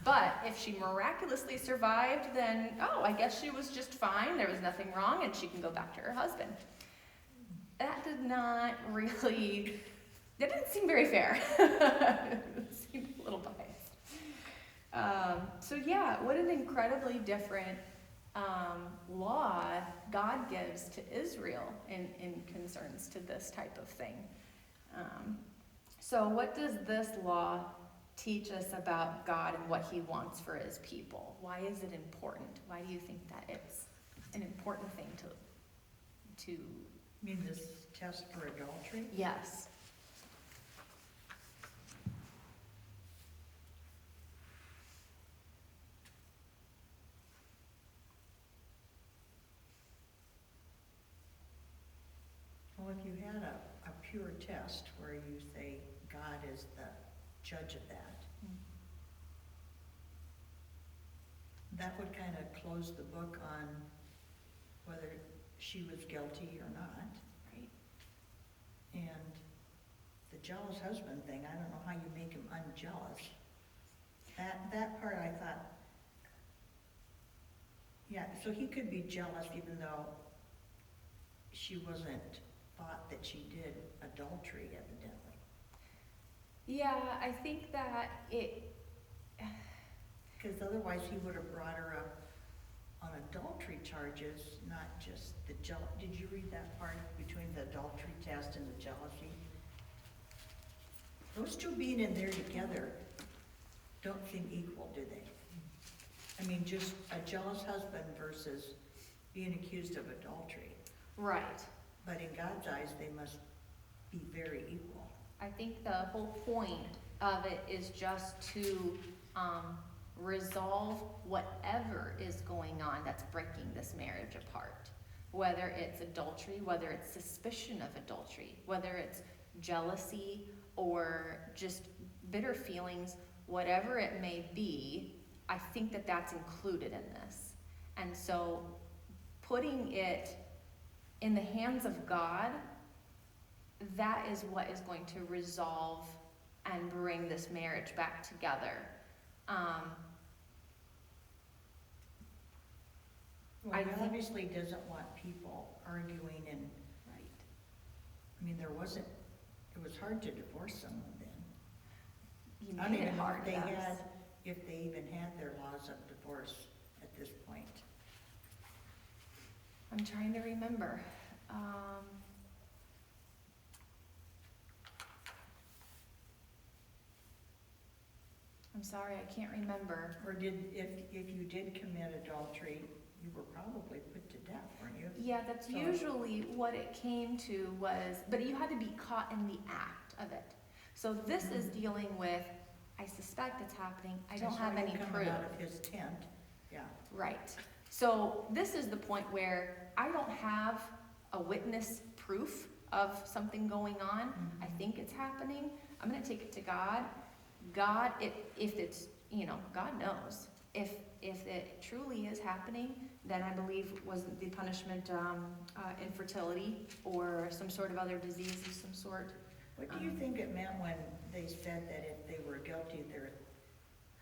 But if she miraculously survived, then, I guess she was just fine. There was nothing wrong, and she can go back to her husband. That did not really, that didn't seem very fair. It seemed a little biased. So yeah, what an incredibly different law God gives to Israel in concerns to this type of thing. So what does this law teach us about God and what he wants for his people? Why is it important? Why do you think that it's an important thing to You mean this test for adultery? Yes. Well, if you had a pure test where you say God is the judge of that, that would kind of close the book on whether she was guilty or not. Right. And the jealous husband thing, I don't know how you make him unjealous. That part I thought, yeah, so he could be jealous even though she wasn't thought that she did adultery, evidently. Yeah, I think that it, Because otherwise he would have brought her up on adultery charges, not just the Did you read that part between the adultery test and the jealousy? Those two being in there together don't seem equal, do they? I mean, just a jealous husband versus being accused of adultery. right. But in God's eyes, they must be very equal. I think the whole point of it is just to resolve whatever is going on that's breaking this marriage apart. Whether it's adultery, whether it's suspicion of adultery, whether it's jealousy or just bitter feelings, whatever it may be, I think that that's included in this. And so putting it in the hands of God, that is what is going to resolve and bring this marriage back together. Well, I he think- obviously doesn't want people arguing and, Right. I mean, it was hard to divorce someone then. You I don't made even it know hard, if they even had their laws of divorce at this point. I'm trying to remember. I'm sorry, I can't remember. Or if you did commit adultery, you were probably put to death, weren't you? Yeah, that's So- usually what it came to was, but you had to be caught in the act of it. So this is dealing with, I suspect it's happening, I don't saw have you any coming proof. out of his tent, yeah. Right. So this is the point where I don't have a witness proof of something going on. I think it's happening. I'm gonna take it to God. God, if it's, God knows. If it truly is happening, then I believe was the punishment infertility or some sort of other disease of some sort. What do you think it meant when they said that if they were guilty,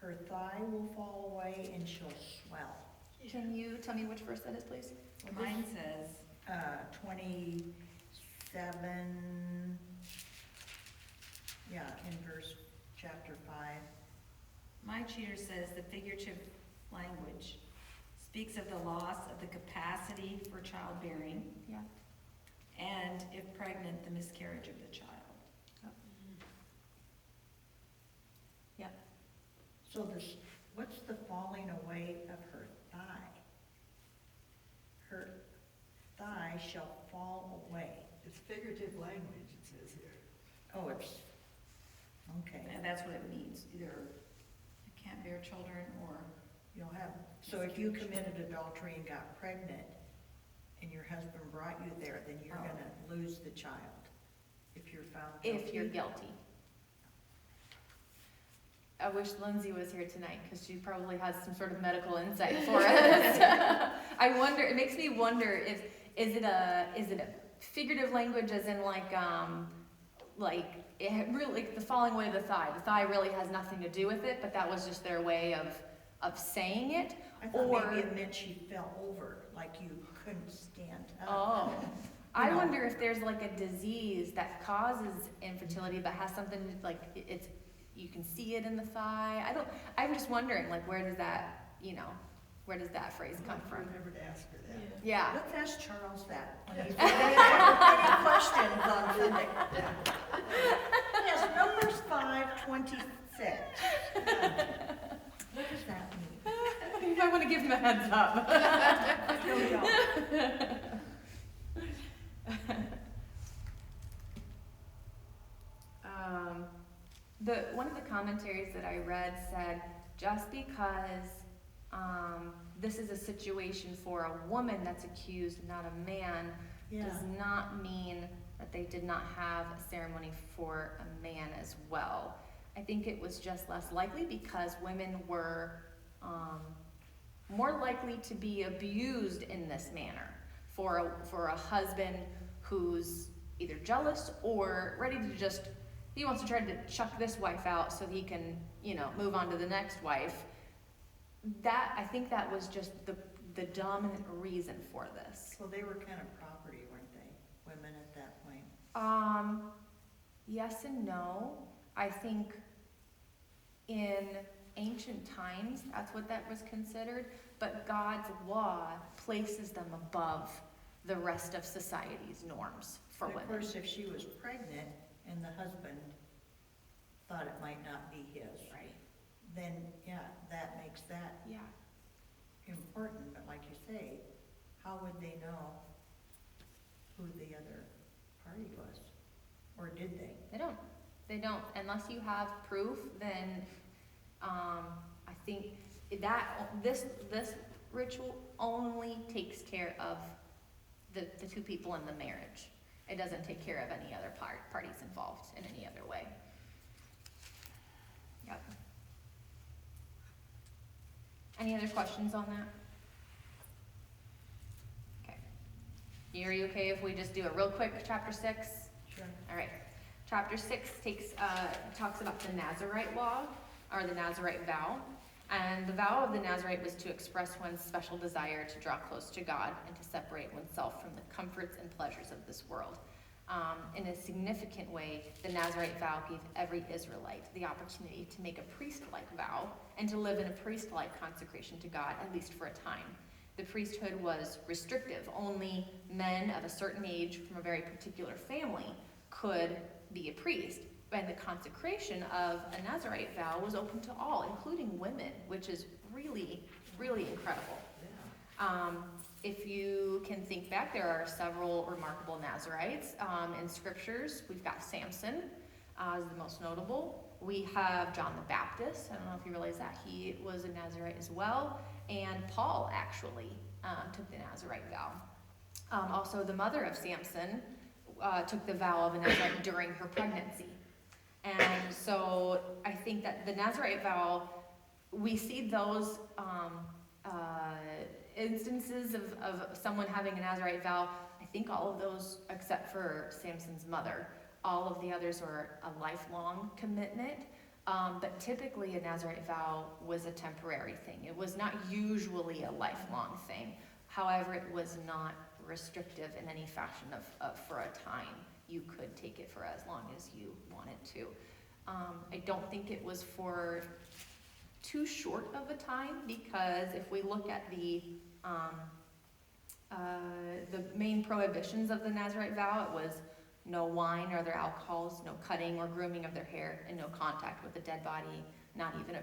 her thigh will fall away and she'll swell? Can you tell me which verse that is, please? Mine says, 27, yeah, in verse chapter 5. My cheater says the figurative language speaks of the loss of the capacity for childbearing, Yeah. and if pregnant, the miscarriage of the child. Yep. So this, what's the falling away of her thigh? Her thigh shall fall away. It's figurative language, it says here. Oh, it's, okay. And that's what it means, either you can't bear children or, You'll have, so if you committed adultery and got pregnant, and your husband brought you there, then you're Oh. gonna lose the child, if you're found guilty. If you're guilty. I wish Lindsay was here tonight, because she probably has some sort of medical insight for us. I wonder, it makes me wonder if, is it a figurative language as in like it really, like the falling away of the thigh really has nothing to do with it, but that was just their way of saying it? I thought or- maybe it meant she fell over, like you couldn't stand up. Oh, I You know. wonder if there's like a disease that causes infertility but has something to, like, it's, you can see it in the thigh. I'm just wondering, like, where does that, where does that phrase come from? Remember to ask her that. Yeah. Let's ask Charles that, when he's any questions on Sunday. Yes, numbers 5:26. What does that mean? You might want to give him a heads up. Here we go. One of the commentaries that I read said, just because this is a situation for a woman that's accused, not a man, Yeah, does not mean that they did not have a ceremony for a man as well. I think it was just less likely because women were more likely to be abused in this manner. For a husband who's either jealous or ready to just, he wants to try to chuck this wife out so he can, move on to the next wife. I think that was just the dominant reason for this. well, they were kind of property, weren't they, women at that point? Yes and no. I think in ancient times, that's what that was considered, but God's law places them above the rest of society's norms for And women. of course, if she was pregnant and the husband thought it might not be his, Right. then, yeah, that makes that Yeah. important, but like you say, how would they know who the other party was? Or did they? They don't, unless you have proof, then, I think this ritual only takes care of the two people in the marriage. It doesn't take care of any other parties involved in any other way. Yep. Any other questions on that? Okay. Are you okay if we just do a real quick chapter 6? Sure. All right. Chapter 6 talks about the Nazirite law, or the Nazirite vow. And the vow of the Nazirite was to express one's special desire to draw close to God and to separate oneself from the comforts and pleasures of this world. In a significant way, the Nazirite vow gave every Israelite the opportunity to make a priest-like vow and to live in a priest-like consecration to God, at least for a time. The priesthood was restrictive. Only men of a certain age from a very particular family could be a priest. And the consecration of a Nazirite vow was open to all, including women, which is really, really incredible. Yeah. If you can think back, there are several remarkable Nazirites in scriptures. We've got Samson as the most notable. We have John the Baptist. I don't know if you realize that he was a Nazirite as well. And Paul actually took the Nazirite vow. Also, the mother of Samson took the vow of a Nazirite during her pregnancy. And so I think that the Nazirite vow, we see those instances of someone having a Nazirite vow. I think all of those, except for Samson's mother, all of the others are a lifelong commitment. But typically a Nazirite vow was a temporary thing. It was not usually a lifelong thing. However, it was not restrictive in any fashion of for a time. You could take it for as long as you wanted to. I don't think it was for too short of a time, because if we look at the main prohibitions of the Nazarite vow, it was no wine or other alcohols, no cutting or grooming of their hair, and no contact with a dead body, not even a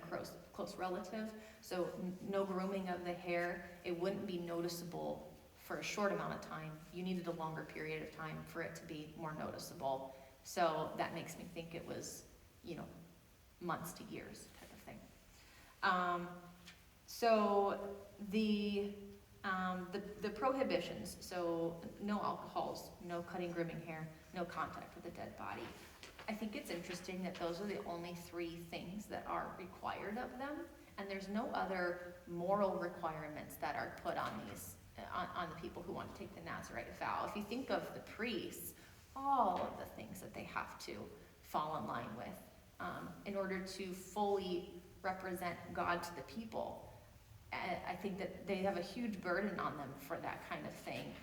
close relative. So no grooming of the hair. It wouldn't be noticeable for a short amount of time. You needed a longer period of time for it to be more noticeable. So that makes me think it was, months to years type of thing. So the prohibitions, so no alcohols, no cutting, grooming hair, no contact with a dead body. I think it's interesting that those are the only 3 things that are required of them, and there's no other moral requirements that are put on these, on the people who want to take the Nazarite vow. If you think of the priests, all of the things that they have to fall in line with in order to fully represent God to the people. I think that they have a huge burden on them for that kind of thing.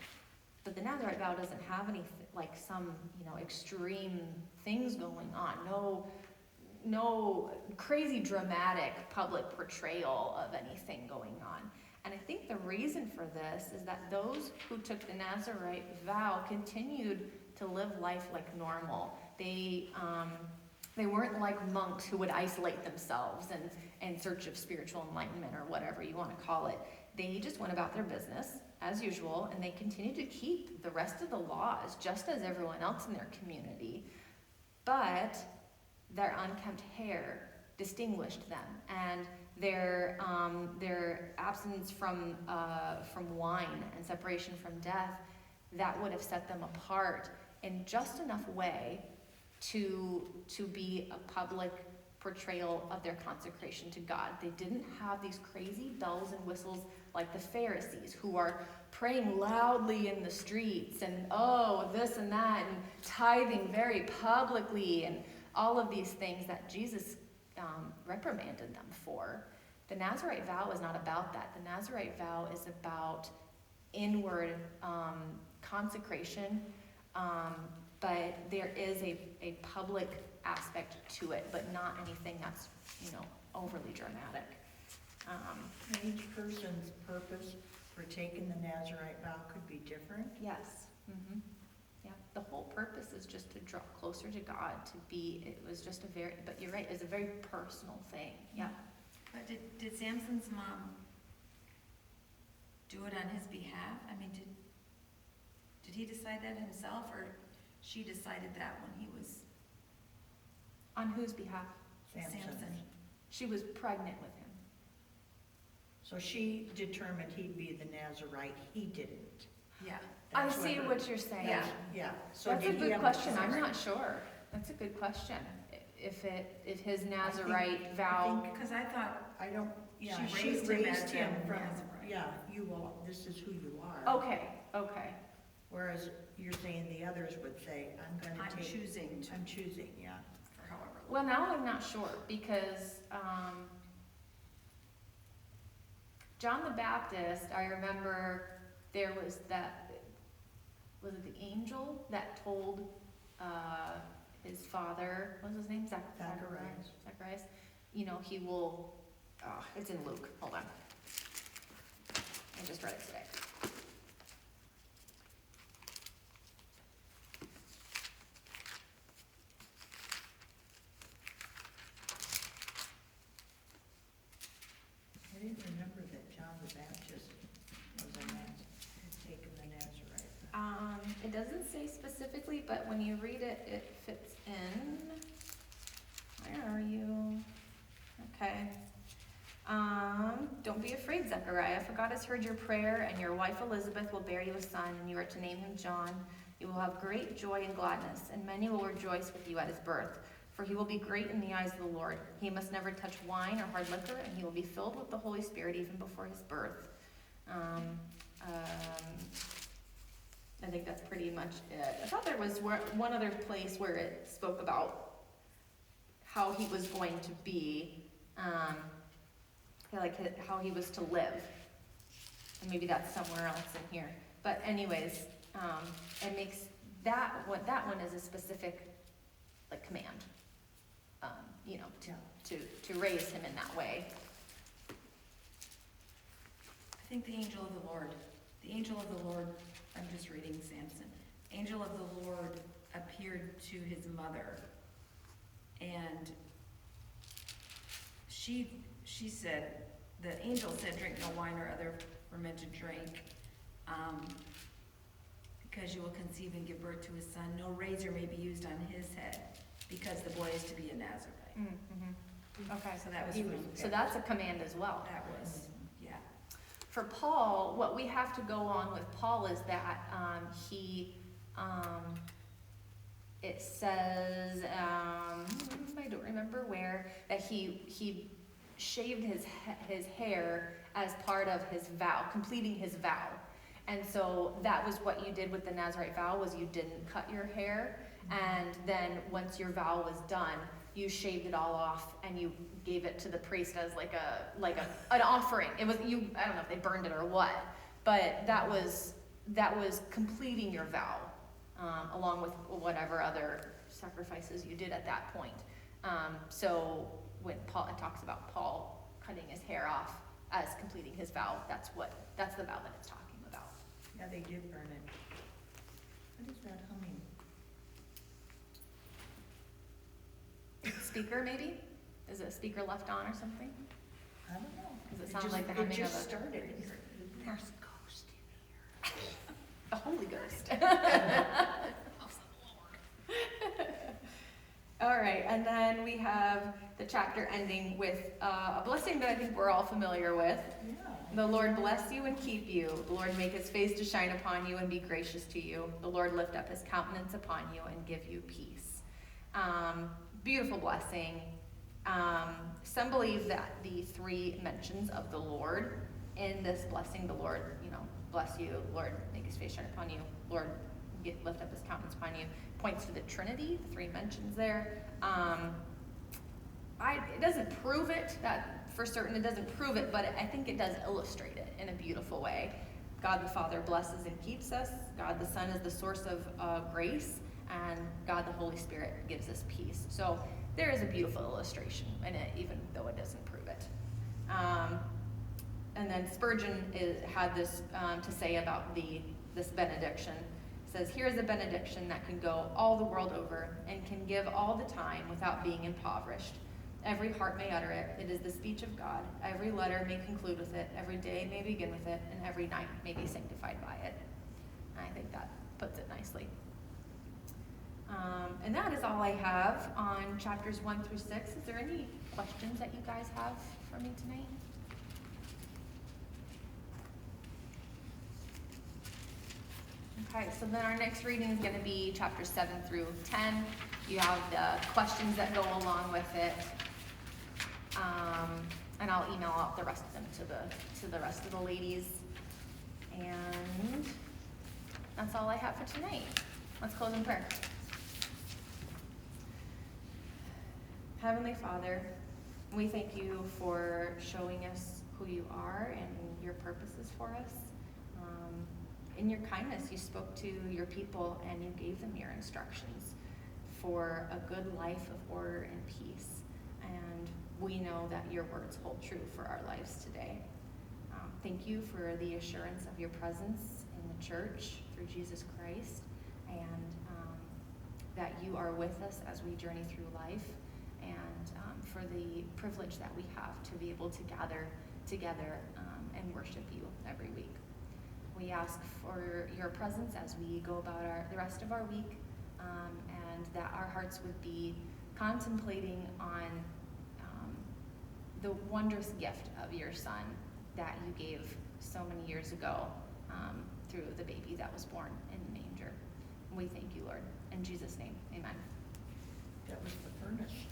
But the Nazarite vow doesn't have any, like some, extreme things going on. No crazy dramatic public portrayal of anything going on. And I think the reason for this is that those who took the Nazarite vow continued to live life like normal. They weren't like monks who would isolate themselves and in search of spiritual enlightenment or whatever you want to call it. They just went about their business as usual, and they continued to keep the rest of the laws just as everyone else in their community. But their unkempt hair distinguished them, and their absence from wine and separation from death, that would have set them apart in just enough way to be a public portrayal of their consecration to God. They didn't have these crazy bells and whistles like the Pharisees, who are praying loudly in the streets and this and that, and tithing very publicly, and all of these things that Jesus reprimanded them for. The Nazarite vow is not about that. The Nazarite vow is about inward consecration, but there is a public aspect to it, but not anything that's, overly dramatic. And each person's purpose for taking the Nazarite vow could be different. Yes. Mm-hmm. Yeah. The whole purpose is just to draw closer to God. It was just but you're right, it's a very personal thing. Yeah. But did Samson's mom do it on his behalf? I mean, did he decide that himself, or she decided that when he was On whose behalf? Samson? She was pregnant with him. So she determined he'd be the Nazarite, he didn't. Yeah. I That's see her- what you're saying. Yeah. Yeah. So That's a did he good have question. I'm Nazarite? not sure. That's a good question. If his Nazarite vow. Because I thought, I don't, yeah, She she raised him raised as him a from, Nazarite. yeah, this is who you are. Okay. Whereas you're saying the others would say, I'm choosing to, I'm choosing, yeah. for however long. Well, now I'm not sure, because John the Baptist, I remember there was was it the angel that told his father, what was his name? Zacharias. He will, it's in Luke, hold on. I just read it today. I didn't remember that John the Baptist had taken the Nazarite. It doesn't say specifically, but when you read it, it fits in. Where are you? Okay. Don't be afraid, Zechariah, for God has heard your prayer, and your wife Elizabeth will bear you a son, and you are to name him John. You will have great joy and gladness, and many will rejoice with you at his birth. For he will be great in the eyes of the Lord. He must never touch wine or hard liquor, and he will be filled with the Holy Spirit even before his birth. I think that's pretty much it. I thought there was one other place where it spoke about how he was going to be, how he was to live. And maybe that's somewhere else in here. But anyways, it makes that one is a specific command. you know, Yeah. to raise him in that way. I think the angel of the Lord, I'm just reading Samson. Angel of the Lord appeared to his mother, and she said, the angel said, drink no wine or other fermented drink, because you will conceive and give birth to a son. No razor may be used on his head, because the boy is to be a Nazarite. Mm-hmm. Okay, So that was so that's a command as well. That was, yeah. For Paul, what we have to go on with Paul is that it says, I don't remember where, that he shaved his hair as part of his vow, completing his vow. And so that was what you did with the Nazarite vow, was you didn't cut your hair, and then once your vow was done, you shaved it all off and you gave it to the priest as an offering. It was, I don't know if they burned it or what, but that was completing your vow, along with whatever other sacrifices you did at that point. So when it talks about Paul cutting his hair off as completing his vow, that's the vow that it's talking about. Yeah, they did burn it. What is that humming? Speaker, maybe? Is it a speaker left on or something? I don't know. Does it sound like the humming It just of a... started. There's a ghost in here. The Holy Ghost. All right, and then we have the chapter ending with a blessing that I think we're all familiar with. Yeah. The Lord bless you and keep you. The Lord make his face to shine upon you and be gracious to you. The Lord lift up his countenance upon you and give you peace. Beautiful blessing. Some believe that the three mentions of the Lord in this blessing, the Lord, bless you, Lord, make his face shine upon you, Lord, lift up his countenance upon you, points to the Trinity, the three mentions there. It doesn't prove it, that for certain it doesn't prove it, but I think it does illustrate it in a beautiful way. God the Father blesses and keeps us. God the Son is the source of grace, and God the Holy Spirit gives us peace. So there is a beautiful illustration in it, even though it doesn't prove it. And then Spurgeon had this to say about this benediction. It says, here's a benediction that can go all the world over and can give all the time without being impoverished. Every heart may utter it. It is the speech of God. Every letter may conclude with it. Every day may begin with it. And every night may be sanctified by it. And I think that puts it nicely. And that is all I have on chapters 1 through 6. Is there any questions that you guys have for me tonight? Okay, so then our next reading is going to be chapters 7 through 10. You have the questions that go along with it. And I'll email out the rest of them to the rest of the ladies. And that's all I have for tonight. Let's close in prayer. Heavenly Father, we thank you for showing us who you are and your purposes for us. In your kindness, you spoke to your people and you gave them your instructions for a good life of order and peace. And we know that your words hold true for our lives today. Thank you for the assurance of your presence in the church through Jesus Christ, and that you are with us as we journey through life, and for the privilege that we have to be able to gather together and worship you every week. We ask for your presence as we go about the rest of our week, and that our hearts would be contemplating on the wondrous gift of your Son that you gave so many years ago through the baby that was born in the manger. We thank you, Lord. In Jesus' name, amen. That was the furnace.